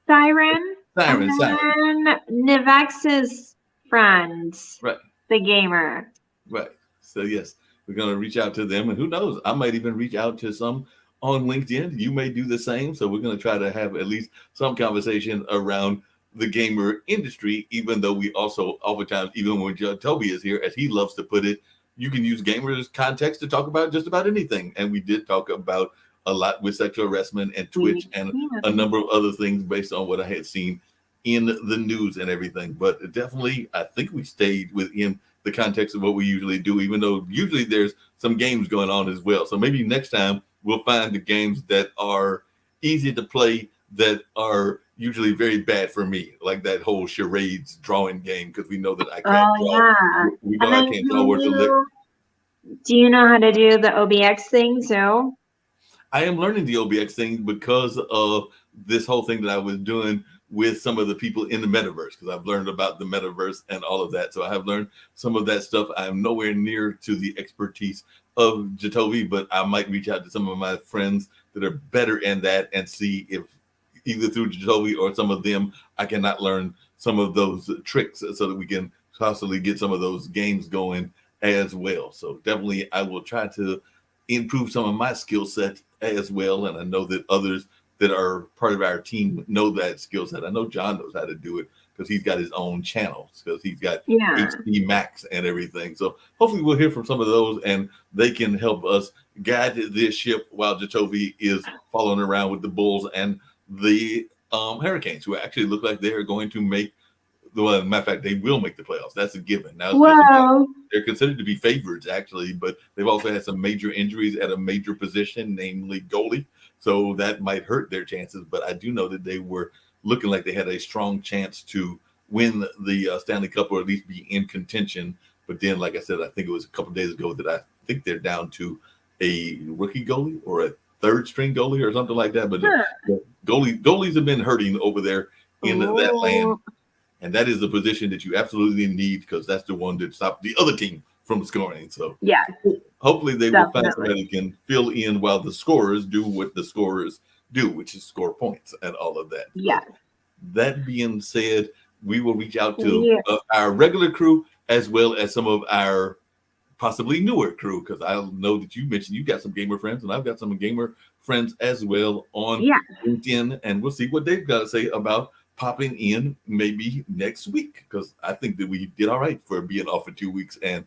Siren. And Siren. then Nivex's friend, Right. the gamer. Right. So yes, we're gonna reach out to them, and who knows, I might even reach out to some on LinkedIn. You may do the same. So we're gonna try to have at least some conversation around the gamer industry, even though we also oftentimes, even when Toby is here, as he loves to put it, you can use gamers context to talk about just about anything. And we did talk about a lot with sexual harassment and Twitch and a number of other things based on what I had seen in the news and everything. But definitely, I think we stayed within the context of what we usually do, even though usually there's some games going on as well. So maybe next time we'll find the games that are easy to play that are usually very bad for me, like that whole charades drawing game, because we know that I can't draw. Yeah. We know I can't draw worth a lick. Do you know how to do the OBX thing too? I am learning the OBX thing because of this whole thing that I was doing with some of the people in the metaverse, because I've learned about the metaverse and all of that. So I have learned some of that stuff. I am nowhere near to the expertise of Jatovi, but I might reach out to some of my friends that are better in that and see if either through Jatovi or some of them, I cannot learn some of those tricks so that we can possibly get some of those games going as well. So definitely I will try to improve some of my skill set as well. And I know that others that are part of our team know that skill set. I know John knows how to do it because he's got his own channels, because he's got HD Max and everything. So hopefully we'll hear from some of those and they can help us guide this ship while Jatovi is following around with the Bulls and the Hurricanes, who actually look like they are going to make matter of fact, they will make the playoffs. That's a given. Now, they're considered to be favorites, actually, but they've also had some major injuries at a major position, namely goalie. So that might hurt their chances. But I do know that they were looking like they had a strong chance to win the Stanley Cup, or at least be in contention. But then, like I said, I think it was a couple of days ago that I think they're down to a rookie goalie or a third string goalie or something like that. But the goalies have been hurting over there in that land. And that is the position that you absolutely need, because that's the one that stops the other team from scoring. So hopefully they will find somebody who can fill in while the scorers do what the scorers do, which is score points and all of that. Yeah. That being said, we will reach out to our regular crew as well as some of our possibly newer crew, because I know that you mentioned you got some gamer friends, and I've got some gamer friends as well on LinkedIn, and we'll see what they've got to say about popping in maybe next week, because I think that we did all right for being off for 2 weeks and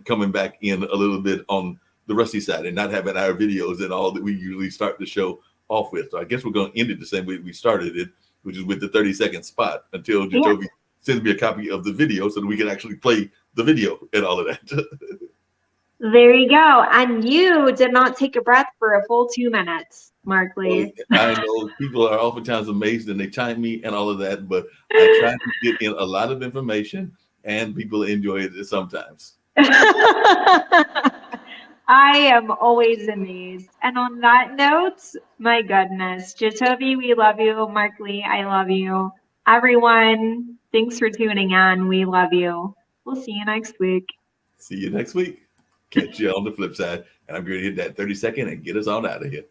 coming back in a little bit on the rusty side and not having our videos and all that we usually start the show off with. So I guess we're going to end it the same way we started it, which is with the 30-second spot until Jatovi sends me a copy of the video so that we can actually play the video and all of that. There you go. And you did not take a breath for a full 2 minutes, Markley. I know people are oftentimes amazed and they chime me and all of that, but I try to get in a lot of information and people enjoy it sometimes. I am always amazed. And on that note, my goodness, Jatovi, we love you. Markley, I love you. Everyone, thanks for tuning in. We love you. We'll see you next week. See you next week. Catch you on the flip side. And I'm going to hit that 30-second and get us on out of here.